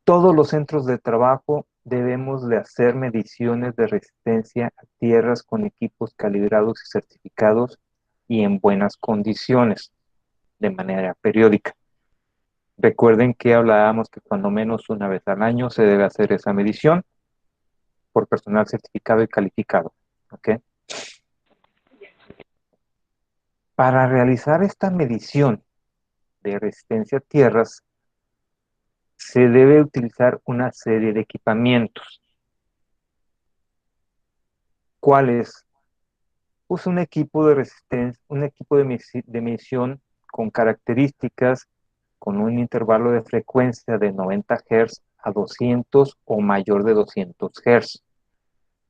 Todos los centros de trabajo debemos de hacer mediciones de resistencia a tierras con equipos calibrados y certificados y en buenas condiciones de manera periódica. Recuerden que hablábamos que cuando menos una vez al año se debe hacer esa medición por personal certificado y calificado. ¿Ok? Para realizar esta medición de resistencia a tierras, se debe utilizar una serie de equipamientos. ¿Cuáles? Pues un equipo de resistencia, un equipo de medición con características con un intervalo de frecuencia de 90 Hz a 200 o mayor de 200 Hz,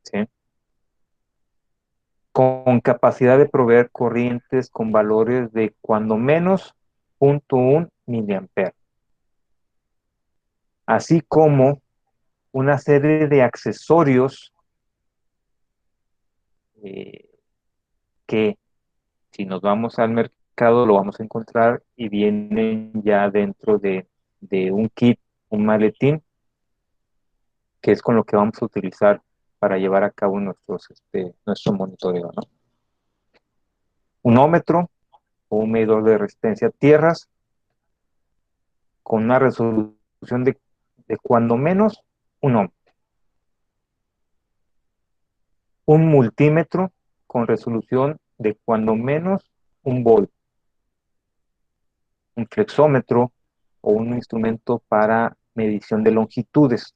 ¿sí? Con capacidad de proveer corrientes con valores de cuando menos 0.1 miliampere, así como una serie de accesorios eh, que si nos vamos al mercado lo vamos a encontrar y vienen ya dentro de un kit, un maletín, que es con lo que vamos a utilizar para llevar a cabo nuestro monitoreo, ¿no? Un ómetro o un medidor de resistencia a tierras con una resolución de cuando menos un ohm. Un multímetro con resolución de cuando menos un volt. Un flexómetro o un instrumento para medición de longitudes.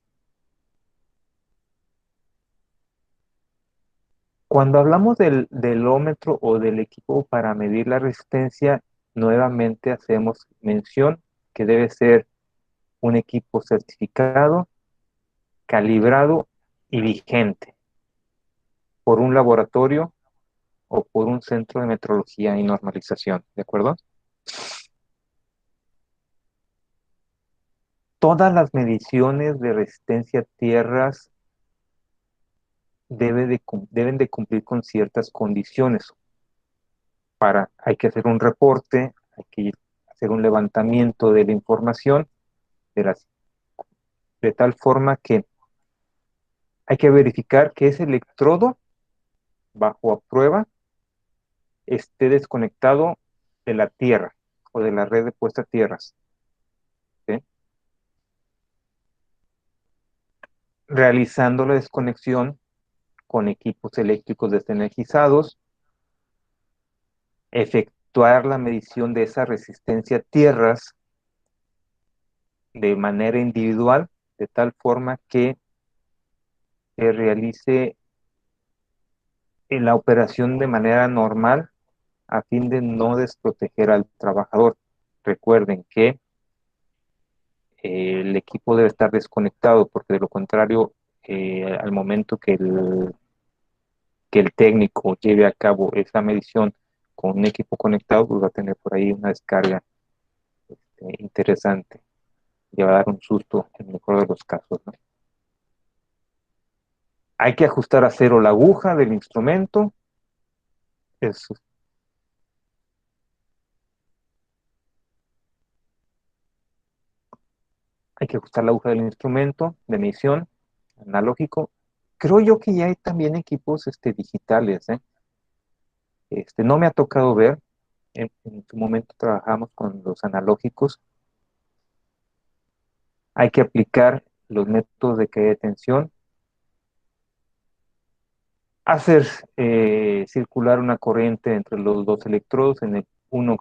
Cuando hablamos del ómetro o del equipo para medir la resistencia, nuevamente hacemos mención que debe ser un equipo certificado, calibrado y vigente por un laboratorio o por un centro de metrología y normalización, ¿de acuerdo? Todas las mediciones de resistencia a tierras deben de cumplir con ciertas condiciones. Hay que hacer un reporte, hay que hacer un levantamiento de la información de, de tal forma que hay que verificar que ese electrodo bajo a prueba esté desconectado de la tierra o de la red de puesta a tierras. ¿Sí? Realizando la desconexión con equipos eléctricos desenergizados, efectuar la medición de esa resistencia a tierras de manera individual, de tal forma que se realice la operación de manera normal a fin de no desproteger al trabajador. Recuerden que el equipo debe estar desconectado porque de lo contrario, al momento que el técnico lleve a cabo esa medición con un equipo conectado, pues va a tener por ahí una descarga interesante y va a dar un susto en el mejor de los casos, ¿no? Hay que ajustar a cero la aguja del instrumento. Es, Hay que ajustar la aguja del instrumento de medición analógico. Creo yo que ya hay también equipos digitales, ¿eh? No me ha tocado ver. En su momento trabajamos con los analógicos. Hay que aplicar los métodos de caída de tensión, hacer circular una corriente entre los dos electrodos, uno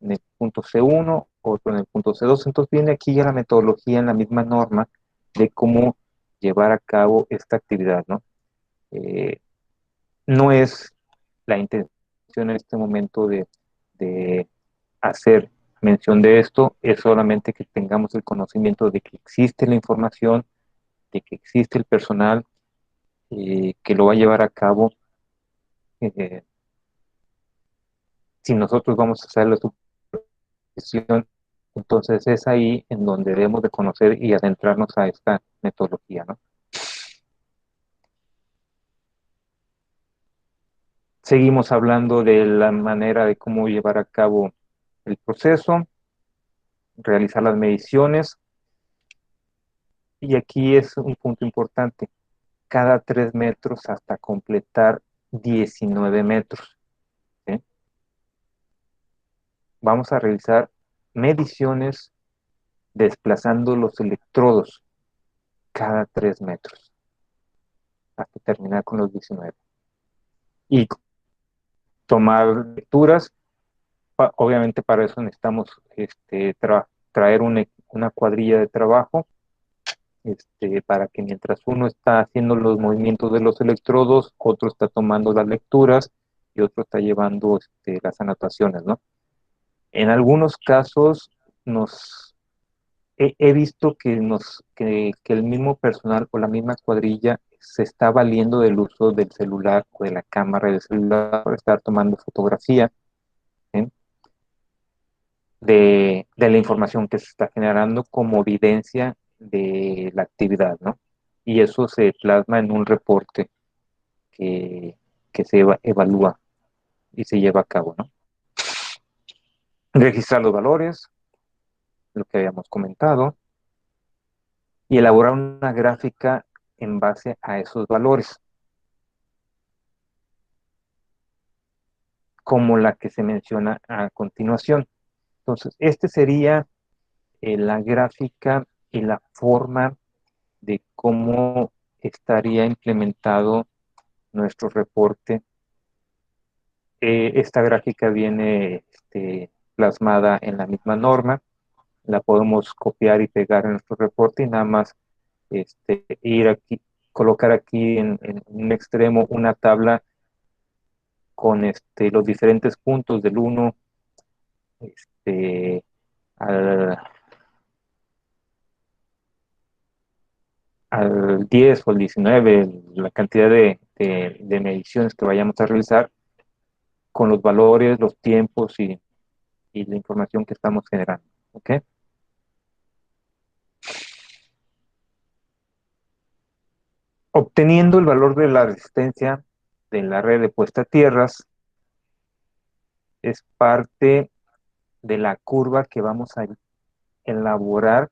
en el punto C1, otro en el punto C2. Entonces viene aquí ya la metodología en la misma norma de cómo llevar a cabo esta actividad, ¿no? Eh, no es la intención en este momento de hacer mención de esto, es solamente que tengamos el conocimiento de que existe la información, de que existe el personal que lo va a llevar a cabo. eh, si nosotros vamos a hacer la supervisión, entonces es ahí en donde debemos de conocer y adentrarnos a esta metodología, ¿no? Seguimos hablando de la manera de cómo llevar a cabo el proceso, realizar las mediciones, y aquí es un punto importante, cada 3 metros hasta completar 19 metros. ¿Sí? Vamos a realizar mediciones desplazando los electrodos cada 3 metros hasta terminar con los 19. Y tomar lecturas. Obviamente para eso necesitamos traer una cuadrilla de trabajo, para que mientras uno está haciendo los movimientos de los electrodos, otro está tomando las lecturas y otro está llevando las anotaciones, ¿no? En algunos casos he visto que el mismo personal o la misma cuadrilla se está valiendo del uso del celular o de la cámara del celular para estar tomando fotografía, ¿sí? De la información que se está generando como evidencia de la actividad, ¿no? Y eso se plasma en un reporte que, que se evalúa y se lleva a cabo, ¿no? Registrar los valores, lo que habíamos comentado, y elaborar una gráfica en base a esos valores, como la que se menciona a continuación. Entonces, este sería la gráfica y la forma de cómo estaría implementado nuestro reporte. Esta gráfica viene plasmada en la misma norma, la podemos copiar y pegar en nuestro reporte y nada más ir aquí, colocar aquí en un extremo una tabla con los diferentes puntos del 1 este, al, al 10 o al 19, la cantidad de mediciones que vayamos a realizar con los valores, los tiempos y la información que estamos generando. ¿Ok? Obteniendo el valor de la resistencia de la red de puesta a tierras, es parte de la curva que vamos a elaborar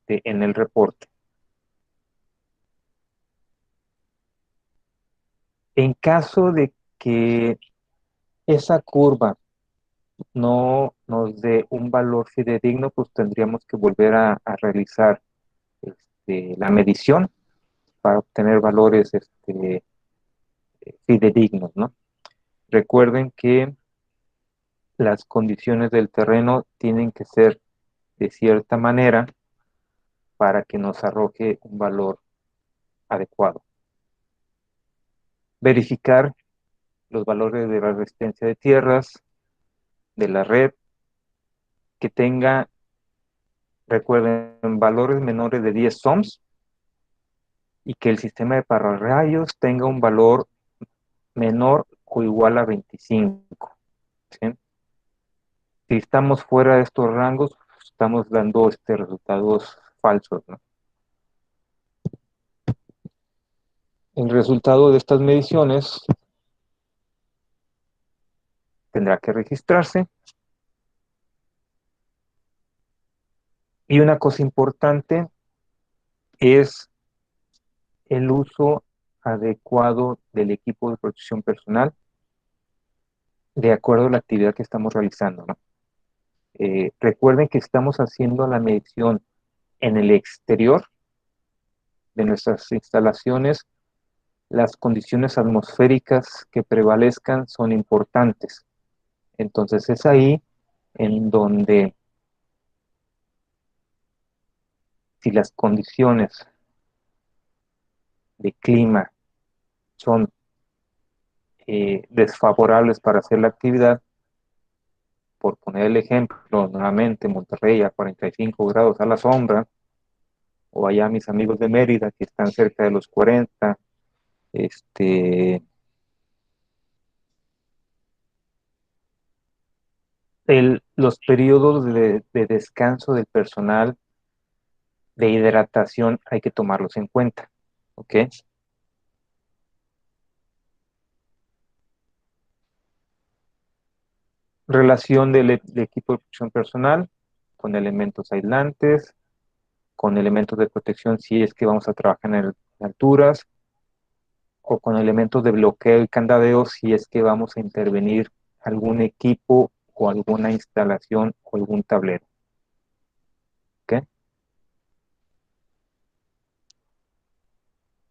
en el reporte. En caso de que esa curva no nos dé un valor fidedigno, pues tendríamos que volver a realizar la medición para obtener valores fidedignos, ¿no? Recuerden que las condiciones del terreno tienen que ser de cierta manera para que nos arroje un valor adecuado. Verificar los valores de la resistencia de tierras, de la red, que tenga, recuerden, valores menores de 10 ohms y que el sistema de pararrayos tenga un valor menor o igual a 25. ¿Sí? Si estamos fuera de estos rangos, estamos dando resultados falsos, ¿no? El resultado de estas mediciones tendrá que registrarse. Y una cosa importante es el uso adecuado del equipo de protección personal de acuerdo a la actividad que estamos realizando, ¿no? Recuerden que estamos haciendo la medición en el exterior de nuestras instalaciones. Las condiciones atmosféricas que prevalezcan son importantes. Entonces es ahí en donde, si las condiciones de clima son desfavorables para hacer la actividad, por poner el ejemplo, nuevamente Monterrey a 45 grados a la sombra, o allá mis amigos de Mérida que están cerca de los 40, los periodos de descanso del personal, de hidratación, hay que tomarlos en cuenta, ¿ok? Relación del equipo de protección personal con elementos aislantes, con elementos de protección si es que vamos a trabajar en alturas, o con elementos de bloqueo y candadeo si es que vamos a intervenir algún equipo o alguna instalación o algún tablero. ¿Ok?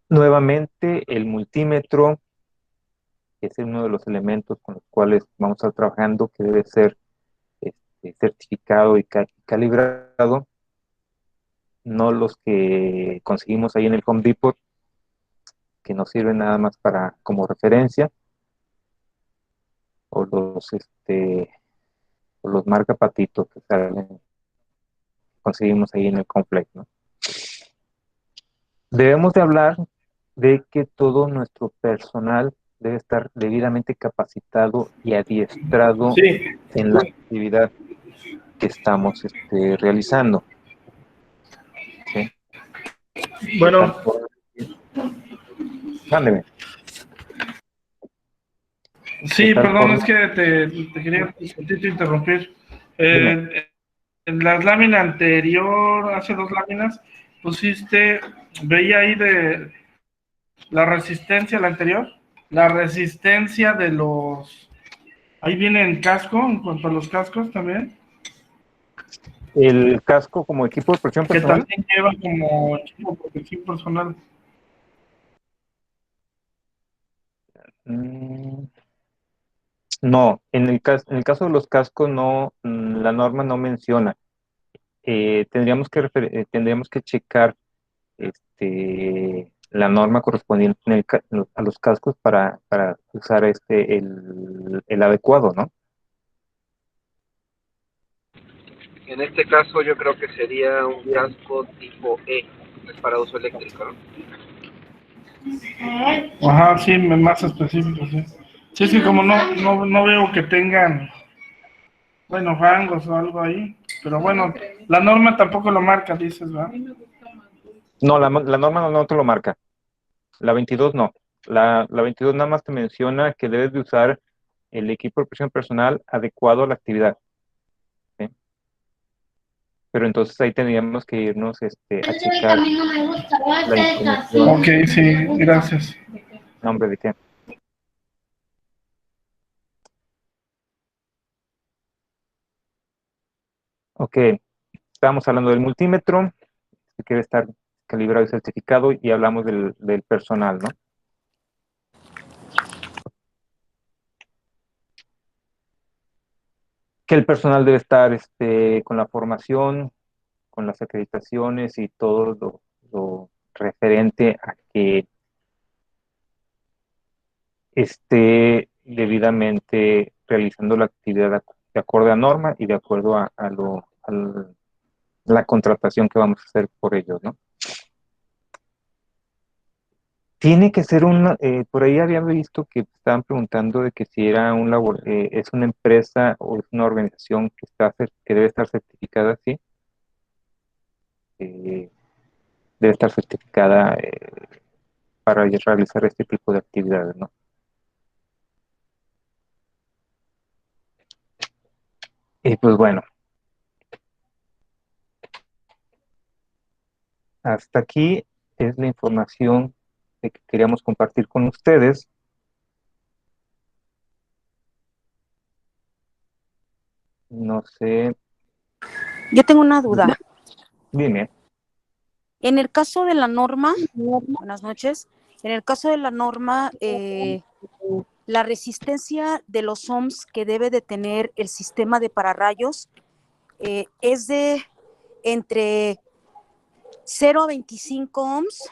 Nuevamente, el multímetro, que es uno de los elementos con los cuales vamos a estar trabajando, que debe ser certificado y calibrado, no los que conseguimos ahí en el Home Depot, que nos sirven nada más para como referencia, o los marca Patito que conseguimos ahí en el complex, ¿no? Debemos de hablar de que todo nuestro personal debe estar debidamente capacitado y adiestrado Sí. en la actividad que estamos realizando. ¿Sí? Bueno, Mándeme. De sí, tal perdón, es forma, que te quería interrumpir. dime, En la lámina anterior, hace dos láminas, pusiste, veía ahí de la resistencia, la anterior, la resistencia de los, ahí viene en casco, en cuanto a los cascos también, el casco como equipo de protección que personal. también lleva como equipo de protección personal. mm, no, en el caso de los cascos no, la norma no menciona. Tendríamos que checar la norma correspondiente a los cascos para usar el adecuado, ¿no? En este caso yo creo que sería un casco tipo E, es para uso eléctrico, ¿no? Ajá, sí, más específico, sí. Sí, es que como no veo que tengan, bueno, rangos o algo ahí, pero bueno, la norma tampoco lo marca, dices, ¿verdad? No, la norma no te lo marca. la 22 no. La 22 nada más te menciona que debes de usar el equipo de protección personal adecuado a la actividad. ¿Sí? Pero entonces ahí tendríamos que irnos a checar la información. Ok, sí, gracias. Nombre de qué. Ok, estábamos hablando del multímetro, que quiere estar calibrado y certificado, y hablamos del personal, ¿no? Que el personal debe estar con la formación, con las acreditaciones y todo lo referente a que esté debidamente realizando la actividad de acuerdo a norma y de acuerdo a la contratación que vamos a hacer por ellos, ¿no? Tiene que ser por ahí había visto que estaban preguntando de que si era es una empresa o es una organización que debe estar certificada, sí. Eh, Debe estar certificada para realizar este tipo de actividades, ¿no? Y pues bueno, hasta aquí es la información que queríamos compartir con ustedes. No sé, Yo tengo una duda. dime. En el caso de la norma, buenas noches, en el caso de la norma, la resistencia de los ohms que debe de tener el sistema de pararrayos es de entre 0 a 25 ohms,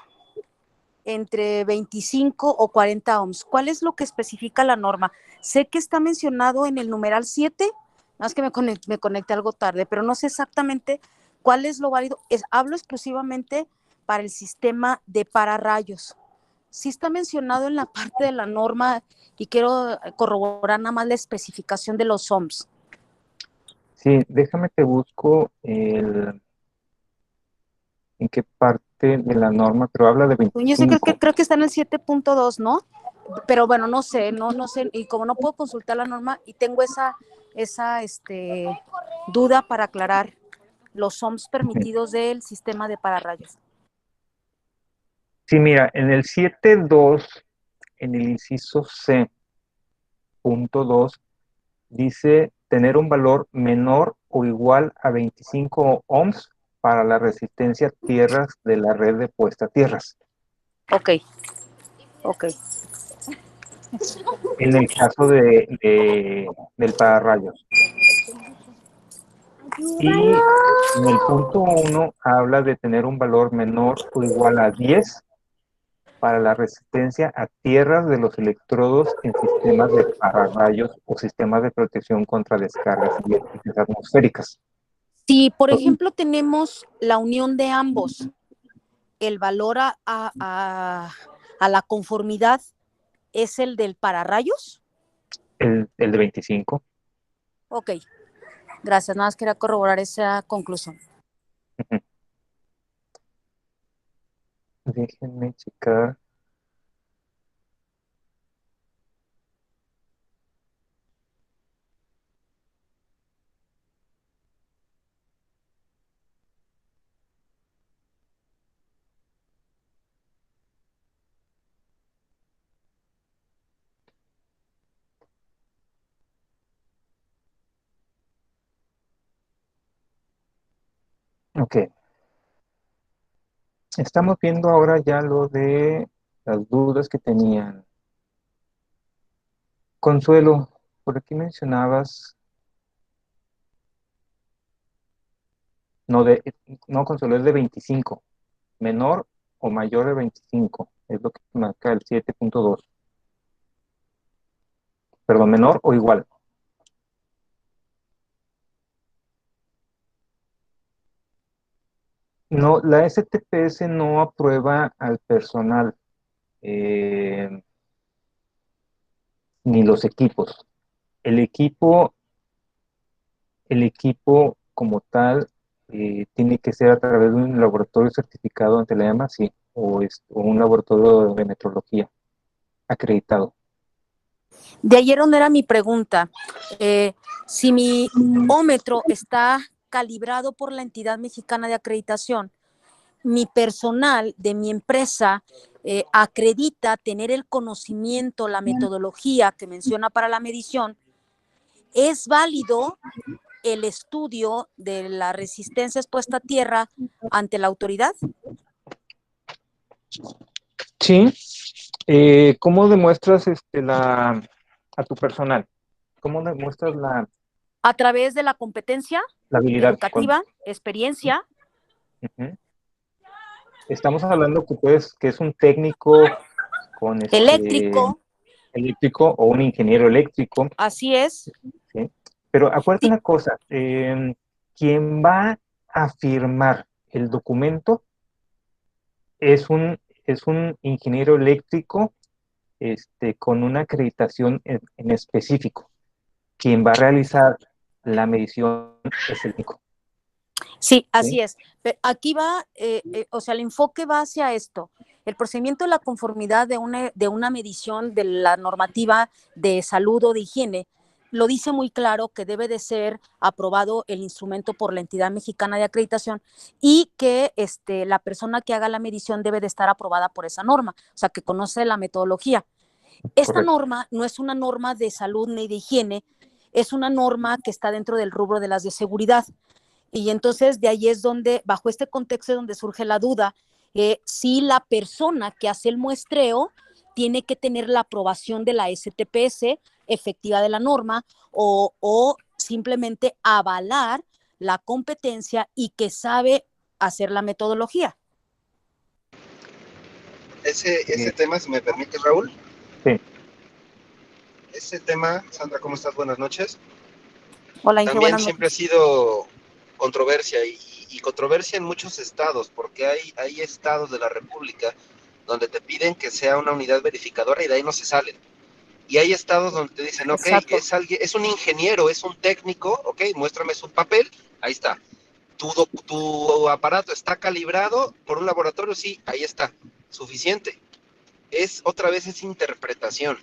entre 25 o 40 ohms. ¿Cuál es lo que especifica la norma? Sé que está mencionado en el numeral 7, nada más que me conecté algo tarde, pero no sé exactamente cuál es lo válido. Hablo exclusivamente para el sistema de pararrayos. Sí está mencionado en la parte de la norma y quiero corroborar nada más la especificación de los ohms. Sí, déjame te busco en qué parte de la norma, pero habla de Yo sé que 25. creo que está en el 7.2, ¿no? Pero bueno, no sé, no sé, y como no puedo consultar la norma y tengo esa duda para aclarar los ohms permitidos del sistema de pararrayos. Sí, mira, en el 7.2, en el inciso C, punto 2, dice tener un valor menor o igual a 25 ohms para la resistencia a tierras de la red de puesta a tierras. Ok. En el caso del pararrayos. Y en el punto 1 habla de tener un valor menor o igual a 10 para la resistencia a tierras de los electrodos en sistemas de pararrayos o sistemas de protección contra descargas eléctricas atmosféricas. Si, por ejemplo, tenemos la unión de ambos, el valor a la conformidad es el del pararrayos. El de 25. Ok, gracias. Nada más quería corroborar esa conclusión. Déjenme checar. Ok. Estamos viendo ahora ya lo de las dudas que tenían. Consuelo, por aquí mencionabas, no, Consuelo, es de 25, menor o mayor de 25, es lo que marca el 7.2. Perdón, menor o igual. No, la STPS no aprueba al personal, ni los equipos. El equipo, el equipo como tal tiene que ser a través de un laboratorio certificado ante la EMA, sí. o un laboratorio de metrología acreditado. De ayer no era mi pregunta. Si mi ómetro está calibrado por la entidad mexicana de acreditación, mi personal de mi empresa acredita tener el conocimiento, la metodología que menciona para la medición, ¿es válido el estudio de la resistencia expuesta a tierra ante la autoridad? Sí. ¿Cómo demuestras a tu personal? ¿Cómo demuestras A través de la competencia la habilidad? educativa, experiencia. Uh-huh. Estamos hablando que es un técnico con Eléctrico. eléctrico o un ingeniero eléctrico. Así es. ¿Sí? Pero acuérdate Sí. una cosa, quien va a firmar el documento es un ingeniero eléctrico con una acreditación en específico. Quien va a realizar la medición es el técnico. Sí, así es. Pero aquí va, o sea, el enfoque va hacia esto. El procedimiento de la conformidad de una medición de la normativa de salud o de higiene lo dice muy claro que debe de ser aprobado el instrumento por la entidad mexicana de acreditación y que la persona que haga la medición debe de estar aprobada por esa norma, o sea, que conoce la metodología. Esta Correcto. norma no es una norma de salud ni de higiene, es una norma que está dentro del rubro de las de seguridad. Y entonces de ahí es donde, bajo este contexto es donde surge la duda, si la persona que hace el muestreo tiene que tener la aprobación de la STPS efectiva de la norma o simplemente avalar la competencia y que sabe hacer la metodología. Ese tema, si me permite, Raúl. Sí. Ese tema, Sandra, ¿cómo estás? Buenas noches. Hola, Inge, También buenas siempre ha noches. sido controversia y controversia en muchos estados, porque hay estados de la República donde te piden que sea una unidad verificadora y de ahí no se salen. Y hay estados donde te dicen, ok, Exacto. es un ingeniero, es un técnico, ok, muéstrame su papel, ahí está. Tu aparato está calibrado por un laboratorio, sí, ahí está, suficiente. Otra vez es interpretación.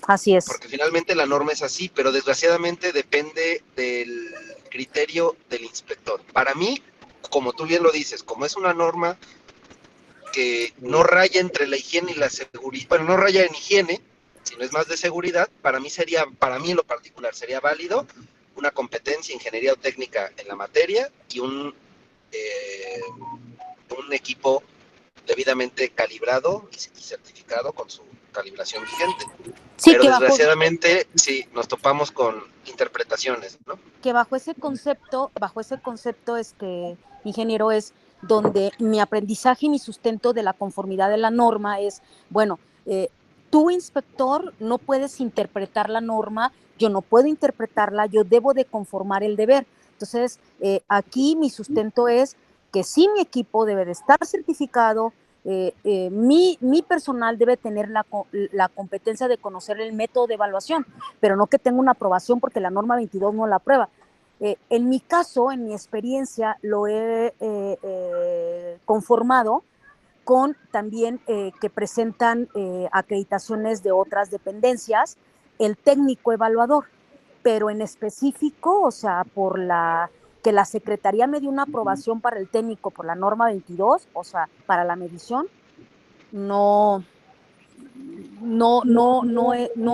Así es. Porque finalmente la norma es así, pero desgraciadamente depende del criterio del inspector. Para mí, como tú bien lo dices, como es una norma que no raya entre la higiene y la seguridad, bueno, no raya en higiene, sino es más de seguridad, para mí en lo particular, sería válido una competencia, ingeniería o técnica en la materia y un equipo debidamente calibrado y certificado con su calibración vigente. Sí, Pero desgraciadamente sí, nos topamos con interpretaciones, ¿no? Que bajo ese concepto, ingeniero, es donde mi aprendizaje y mi sustento de la conformidad de la norma es, bueno, tú, inspector, no puedes interpretar la norma, yo no puedo interpretarla, yo debo de conformar el deber. Entonces, aquí mi sustento es que sí, mi equipo debe de estar certificado, mi personal debe tener la competencia de conocer el método de evaluación, pero no que tenga una aprobación porque la norma 22 no la aprueba. En mi caso, en mi experiencia, lo he conformado con también que presentan acreditaciones de otras dependencias, el técnico evaluador, pero en específico, o sea, que la Secretaría me dio una aprobación para el técnico por la norma 22, o sea, para la medición, no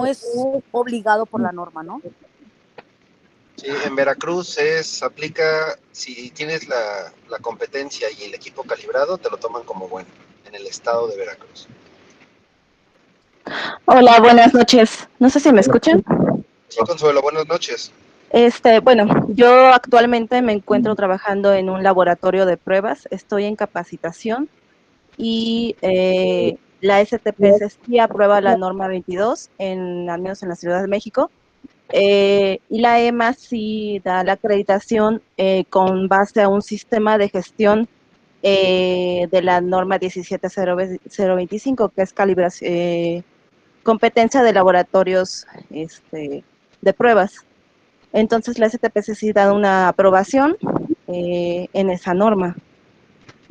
es obligado por la norma, ¿no? Sí, en Veracruz aplica, si tienes la competencia y el equipo calibrado, te lo toman como bueno, en el estado de Veracruz. Hola, buenas noches. No sé si me escuchan. Sí, Consuelo, buenas noches. Bueno, yo actualmente me encuentro trabajando en un laboratorio de pruebas, estoy en capacitación y la STPS sí aprueba la norma 22, al menos en la Ciudad de México, y la EMA sí da la acreditación con base a un sistema de gestión de la norma 17025, que es calibración, competencia de laboratorios de pruebas. Entonces la STPC sí da una aprobación en esa norma.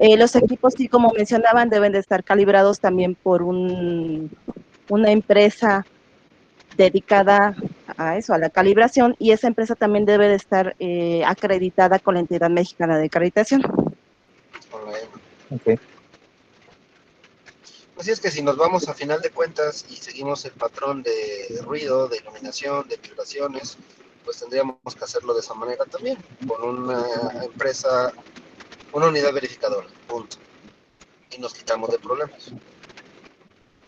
Los equipos, sí, como mencionaban, deben de estar calibrados también por una empresa dedicada a eso, a la calibración, y esa empresa también debe de estar acreditada con la entidad mexicana de acreditación. Okay. Así es que si nos vamos a final de cuentas y seguimos el patrón de ruido, de iluminación, de vibraciones, pues tendríamos que hacerlo de esa manera también, con una empresa, una unidad verificadora, punto. Y nos quitamos de problemas.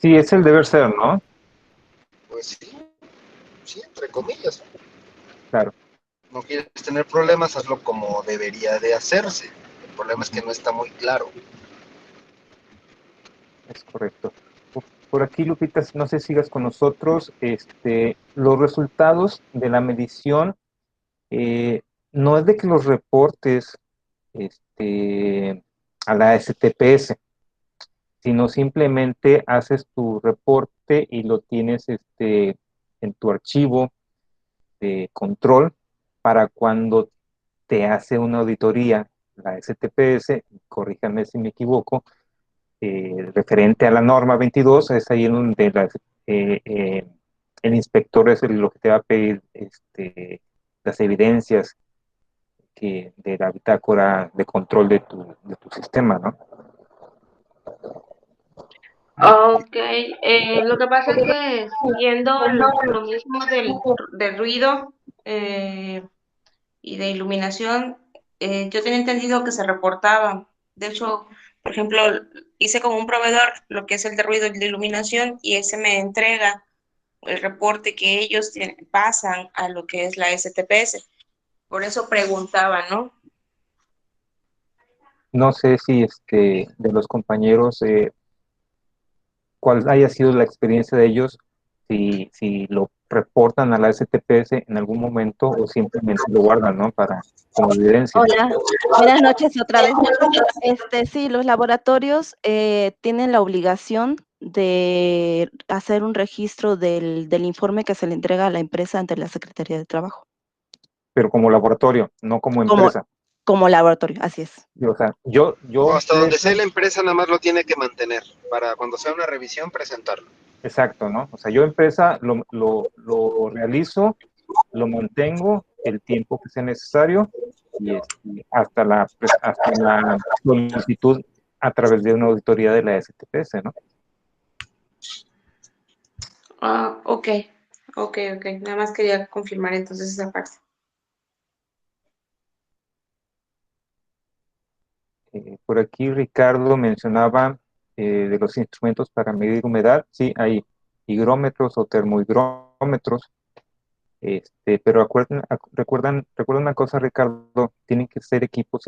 Sí, es el deber ser, ¿no? Pues sí, sí, entre comillas. Claro, No quieres tener problemas, hazlo como debería de hacerse. El problema es que no está muy claro. es correcto. Por aquí, Lupita, no sé si sigas con nosotros. Los resultados de la medición, no es de que los reportes a la STPS, sino simplemente haces tu reporte y lo tienes en tu archivo de control para cuando te hace una auditoría, la STPS, corríjame si me equivoco, referente a la norma 22, es ahí en donde eh, eh, el inspector es lo que te va a pedir las evidencias de la bitácora de control de tu sistema, ¿no? Ok, lo que pasa es que siguiendo lo mismo del ruido y de iluminación, yo tenía entendido que se reportaba. De hecho, por ejemplo, hice con un proveedor lo que es el de ruido y de iluminación y ese me entrega el reporte que ellos pasan a lo que es la STPS. Por eso preguntaba, ¿no? No sé si de los compañeros, cuál haya sido la experiencia de ellos, si lo reportan a la STPS en algún momento o simplemente lo guardan, ¿no? Como evidencia. Hola, buenas noches otra vez. Sí, los laboratorios tienen la obligación de hacer un registro del informe que se le entrega a la empresa ante la Secretaría de Trabajo. Pero como laboratorio, no como Como, empresa. como laboratorio, así es. O sea, O hasta donde sea la empresa, nada más lo tiene que mantener para cuando sea una revisión presentarlo. exacto, ¿no? O sea, yo empresa lo realizo, lo mantengo el tiempo que sea necesario y hasta la solicitud a través de una auditoría de la STPS, ¿no? Ah, ok, ok. Nada más quería confirmar entonces esa parte. Por aquí Ricardo mencionaba de los instrumentos para medir humedad. Sí, hay higrómetros o termohigrómetros. Pero recuerdan una cosa, Ricardo, tienen que ser equipos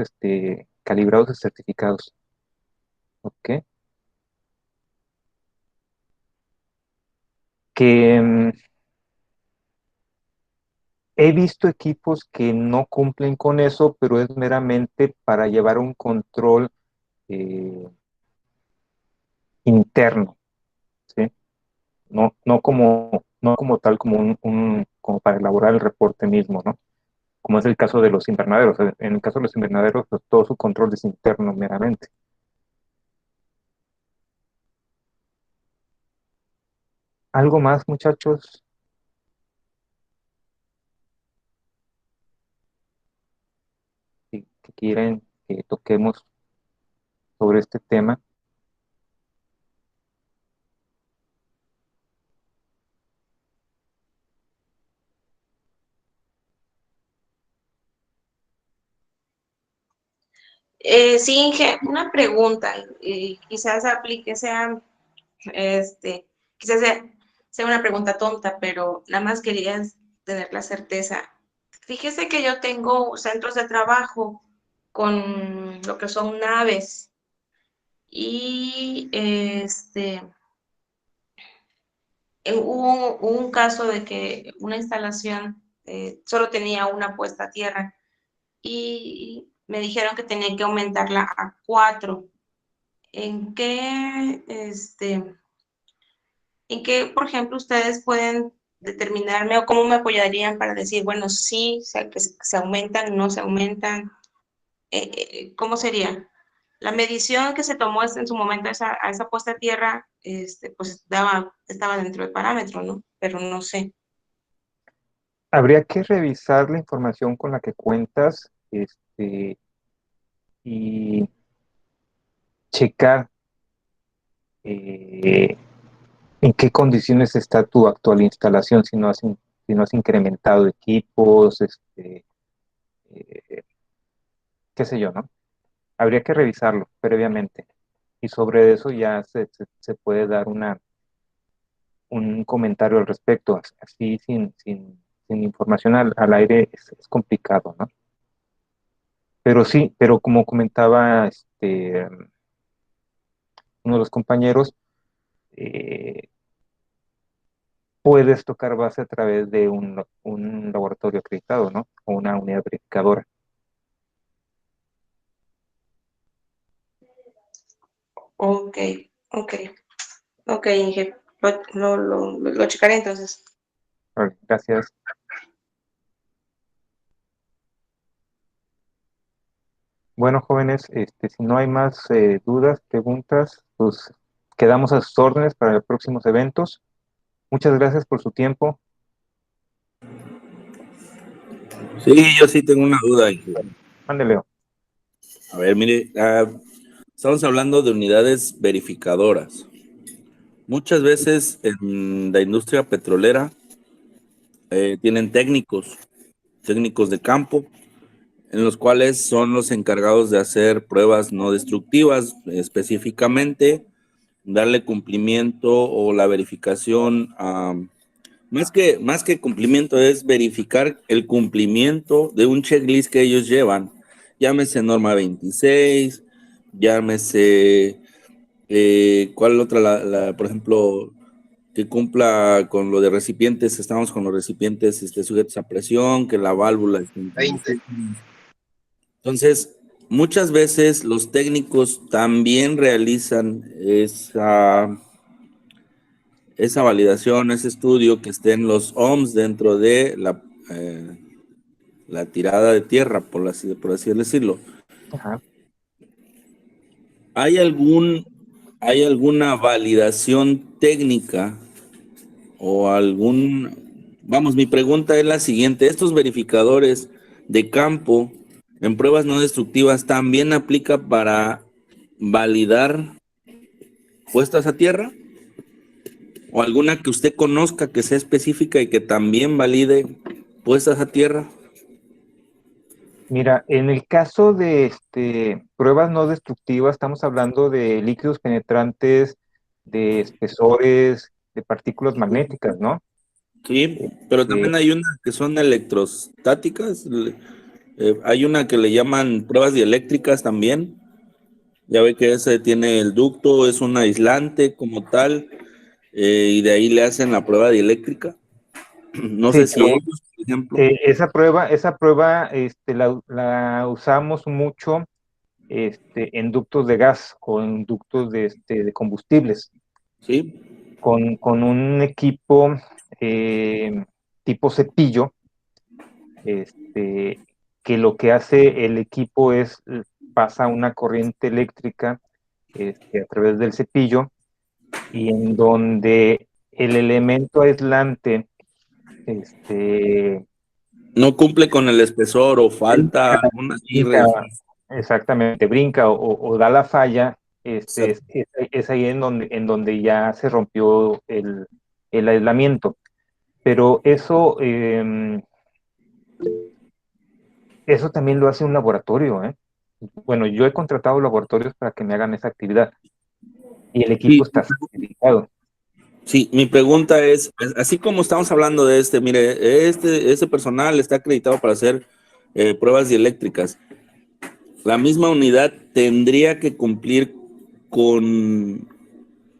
calibrados y certificados. ¿Ok? Que he visto equipos que no cumplen con eso, pero es meramente para llevar un control eh, interno, ¿sí? No como tal, como como para elaborar el reporte mismo, ¿no? Como es el caso de los invernaderos. En el caso de los invernaderos, pues, todo su control es interno meramente. ¿Algo más, muchachos, que quieren que toquemos sobre este tema? Sí, Inge, una pregunta, y quizás aplique, quizás sea una pregunta tonta, pero nada más quería tener la certeza. Fíjese que yo tengo centros de trabajo con lo que son naves y hubo un caso de que una instalación solo tenía una puesta a tierra y me dijeron que tenía que aumentarla a 4. ¿En qué, por ejemplo, ustedes pueden determinarme o cómo me apoyarían para decir, bueno, sí, o sea, que se aumentan, no se aumentan? ¿Cómo sería la medición que se tomó en su momento a esa puesta a tierra, pues estaba dentro del parámetro, ¿no? Pero no sé. Habría que revisar la información con la que cuentas, y checar en qué condiciones está tu actual instalación, si no has incrementado equipos, eh, qué sé yo, ¿no? Habría que revisarlo previamente y sobre eso ya se puede dar un comentario al respecto. Así sin información al aire es complicado, ¿no? Pero sí, pero como comentaba uno de los compañeros, eh, puedes tocar base a través de un laboratorio acreditado, ¿no? O una unidad verificadora. Ok, ok, ok, Inge. Lo checaré entonces. Vale, gracias. Bueno, jóvenes, si no hay más dudas, preguntas, pues quedamos a sus órdenes para los próximos eventos. Muchas gracias por su tiempo. Sí, yo sí tengo una duda, Inge. Mándele. A ver, mire, estamos hablando de unidades verificadoras. Muchas veces en la industria petrolera tienen técnicos de campo, en los cuales son los encargados de hacer pruebas no destructivas, específicamente darle cumplimiento o la verificación más que cumplimiento es verificar el cumplimiento de un checklist que ellos llevan. Llámese norma 26, llámese, ¿cuál otra? Por ejemplo, que cumpla con lo de recipientes, estamos con los recipientes sujetos a presión, que la válvula esté en 20. condiciones. Entonces, muchas veces los técnicos también realizan esa validación, ese estudio, que estén los ohms dentro de la tirada de tierra, por así decirlo. Ajá. ¿Hay alguna validación técnica o vamos, mi pregunta es la siguiente: ¿estos verificadores de campo en pruebas no destructivas también aplica para validar puestas a tierra? ¿O alguna que usted conozca que sea específica y que también valide puestas a tierra? Mira, en el caso de pruebas no destructivas, estamos hablando de líquidos penetrantes, de espesores, de partículas magnéticas, ¿no? Sí, pero Eh, también hay unas que son electrostáticas. Hay una que le llaman pruebas dieléctricas también. Ya ve que ese tiene el ducto, es un aislante como tal, y de ahí le hacen la prueba dieléctrica. No sí, sé si pero ellos, por ejemplo. esa prueba la usamos mucho en ductos de gas o en ductos de combustibles, Sí, con un equipo eh, tipo cepillo, este, que lo que hace el equipo es pasa una corriente eléctrica a través del cepillo y en donde el elemento aislante este, no cumple con el espesor o falta brinca, alguna brinca, exactamente, brinca o da la falla, es ahí en donde ya se rompió el aislamiento. Pero eso también lo hace un laboratorio, ¿eh? Bueno, yo he contratado laboratorios para que me hagan esa actividad y el equipo Sí, está certificado. sí, mi pregunta es, así como estamos hablando de mire, ese personal está acreditado para hacer pruebas dieléctricas. La misma unidad tendría que cumplir con,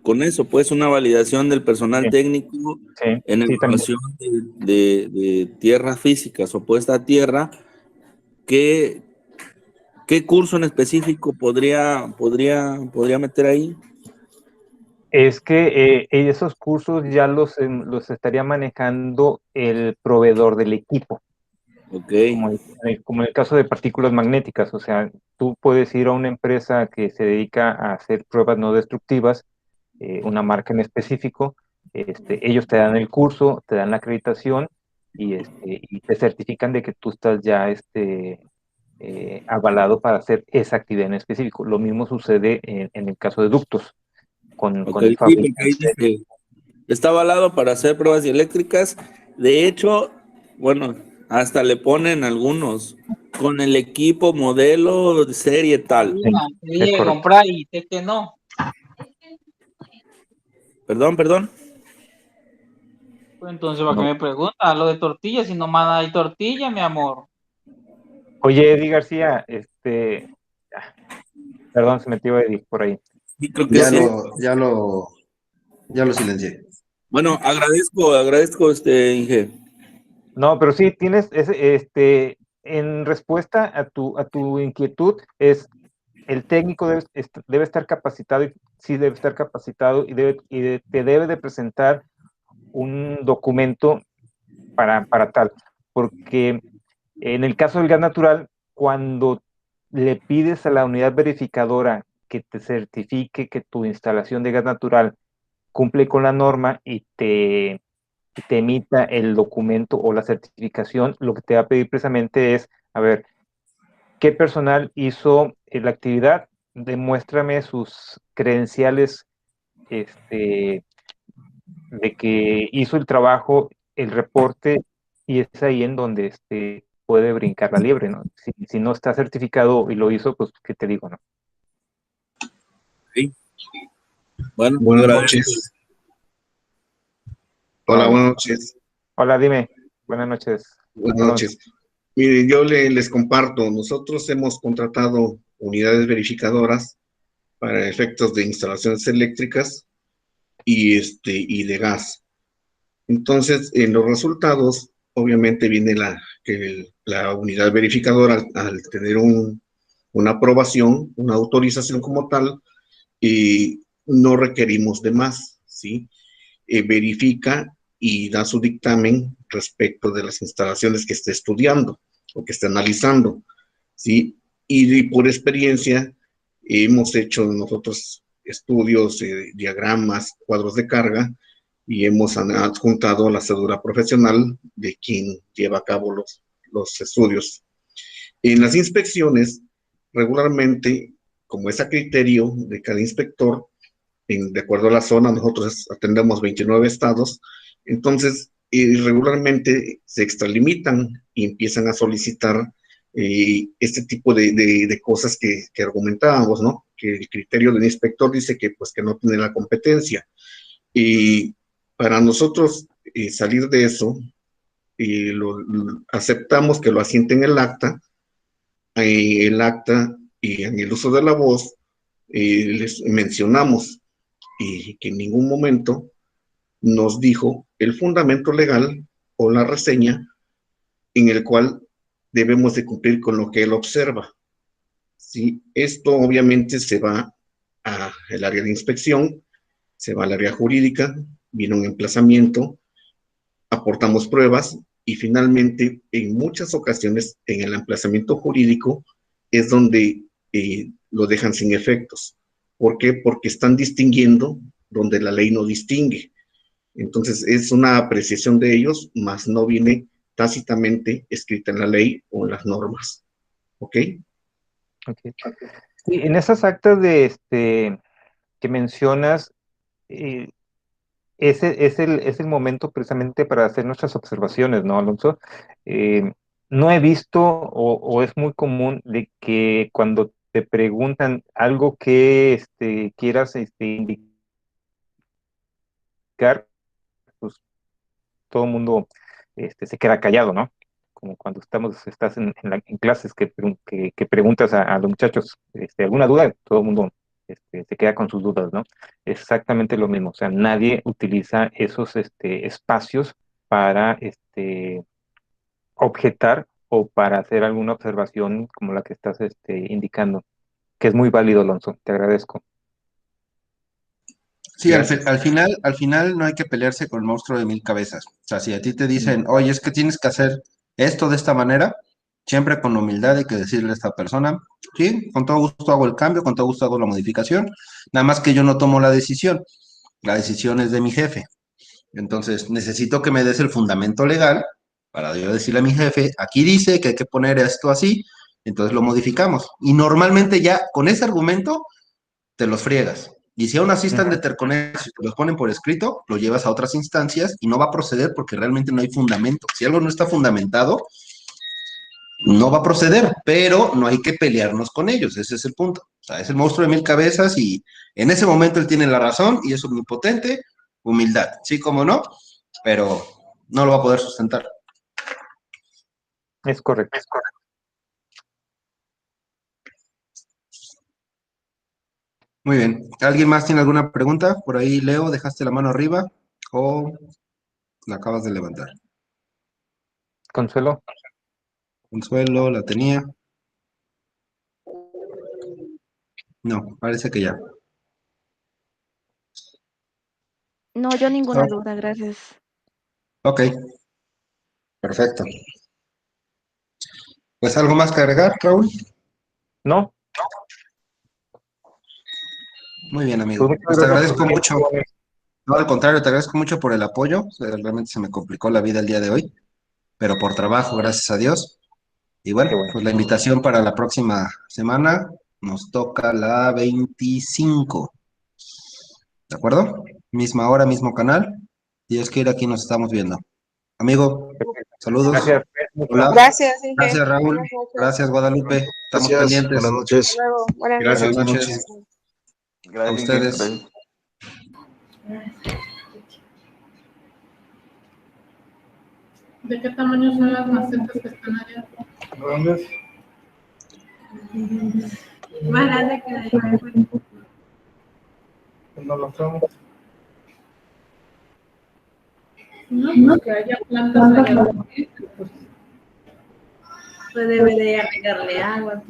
con eso, pues una validación del personal Sí, técnico sí, en sí, también. evaluación de tierras físicas o puesta a tierra. ¿Qué, qué curso en específico podría meter ahí? Es que esos cursos ya los estaría manejando el proveedor del equipo, Ok, como en el caso de partículas magnéticas. O sea, tú puedes ir a una empresa que se dedica a hacer pruebas no destructivas, una marca en específico, ellos te dan el curso, te dan la acreditación y te certifican de que tú estás ya avalado para hacer esa actividad en específico. Lo mismo sucede en el caso de ductos, con Ok, el sí, porque ahí fabricante. dice, está avalado para hacer pruebas eléctricas. De hecho, bueno, hasta le ponen algunos con el equipo, modelo, serie tal. Sí, Te es dije que correcto. comprar y sé que no. Perdón. Pues entonces, ¿para qué No. me pregunta? Lo de tortillas, si nomás hay tortilla, mi amor. Oye, Eddie García, perdón, se metió Eddie por ahí. Sí, creo que Ya sí. ya lo silencié. Bueno, agradezco, Inge. No, pero sí tienes en respuesta a tu inquietud, el técnico debe estar capacitado, y sí debe estar capacitado te debe de presentar un documento para tal, porque en el caso del gas natural, cuando le pides a la unidad verificadora que te certifique que tu instalación de gas natural cumple con la norma y te emita el documento o la certificación, lo que te va a pedir precisamente es, a ver, ¿qué personal hizo la actividad? Demuéstrame sus credenciales, de que hizo el trabajo, el reporte, y es ahí en donde puede brincar la liebre, ¿no? Si no está certificado y lo hizo, pues, ¿qué te digo, no? Sí. Bueno, Buenas agradezco. noches. Hola, No, buenas noches. hola, dime. Buenas noches, Buenas Alonso. noches. Miren, yo les comparto, nosotros hemos contratado unidades verificadoras para efectos de instalaciones eléctricas y de gas. Entonces, en los resultados, obviamente viene que la unidad verificadora, al tener una aprobación, una autorización como tal, y no requerimos de más, ¿sí? Verifica y da su dictamen respecto de las instalaciones que esté estudiando o que esté analizando, ¿sí? Y por experiencia hemos hecho nosotros estudios, diagramas, cuadros de carga y hemos adjuntado la cédula profesional de quien lleva a cabo los estudios. En las inspecciones, regularmente, como es a criterio de cada inspector, de acuerdo a la zona, nosotros atendemos 29 estados, entonces regularmente se extralimitan y empiezan a solicitar este tipo de cosas que argumentábamos, ¿no? Que el criterio del inspector dice que, pues, que no tiene la competencia. Y para nosotros salir de eso, aceptamos que lo asiente en el acta y en el uso de la voz, les mencionamos y que en ningún momento nos dijo el fundamento legal o la reseña en el cual debemos de cumplir con lo que él observa. ¿Sí? Esto obviamente se va al área de inspección, se va al área jurídica, viene un emplazamiento, aportamos pruebas y finalmente en muchas ocasiones en el emplazamiento jurídico es donde lo dejan sin efectos. ¿Por qué? Porque están distinguiendo donde la ley no distingue. Entonces es una apreciación de ellos, mas no viene tácitamente escrita en la ley o en las normas. ¿Ok? Okay. Sí, en esas actas que mencionas, eh, ese es el momento precisamente para hacer nuestras observaciones, ¿no, Alonso? No he visto o es muy común de que cuando te preguntan algo que quieras indicar, pues todo el mundo se queda callado, ¿no? Como cuando estás en clases que preguntas a los muchachos alguna duda, todo el mundo se queda con sus dudas, ¿no? Exactamente lo mismo, o sea, nadie utiliza esos espacios para objetar o para hacer alguna observación como la que estás indicando, que es muy válido, Alonso, te agradezco. Sí, al final no hay que pelearse con el monstruo de mil cabezas. O sea, si a ti te dicen, oye, es que tienes que hacer esto de esta manera, Siempre con humildad hay que decirle a esta persona, sí, con todo gusto hago el cambio, con todo gusto hago la modificación, nada más que yo no tomo la decisión es de mi jefe. Entonces, necesito que me des el fundamento legal para yo decirle a mi jefe, aquí dice que hay que poner esto así, entonces lo modificamos. Y normalmente ya con ese argumento te los friegas. Y si aún así están de terconeros y te los ponen por escrito, lo llevas a otras instancias y no va a proceder porque realmente no hay fundamento. Si algo no está fundamentado, no va a proceder, pero no hay que pelearnos con ellos, ese es el punto. O sea, es el monstruo de 1000 cabezas y en ese momento él tiene la razón y es omnipotente, humildad, sí como no, pero no lo va a poder sustentar. Es correcto. Muy bien. ¿Alguien más tiene alguna pregunta? Por ahí, Leo, ¿dejaste la mano arriba o la acabas de levantar? Consuelo. Consuelo, la tenía. No, parece que ya. No, yo ninguna duda, gracias. Ok, perfecto. Pues algo más que agregar, Raúl. No. Muy bien, amigo. Pues te agradezco mucho. No, al contrario, te agradezco mucho por el apoyo. O sea, realmente se me complicó la vida el día de hoy, pero por trabajo, gracias a Dios. Y bueno, pues la invitación para la próxima semana nos toca la 25. ¿De acuerdo? Misma hora, mismo canal. Si Dios quiere, aquí nos estamos viendo. Amigo, saludos. Gracias. Hola. Gracias, Inge. Gracias, Raúl. Buenas noches. Gracias, Guadalupe. Estamos Gracias, pendientes. buenas noches. Hasta luego. Buenas Gracias, Buenas buenas noches. noches. A Gracias, ustedes. Gracias. ¿De qué tamaño son las macetas que están allá? ¿Grandes? Más grande que de allá. No lo son. No, que haya plantas allá. Pues debe de agregarle agua.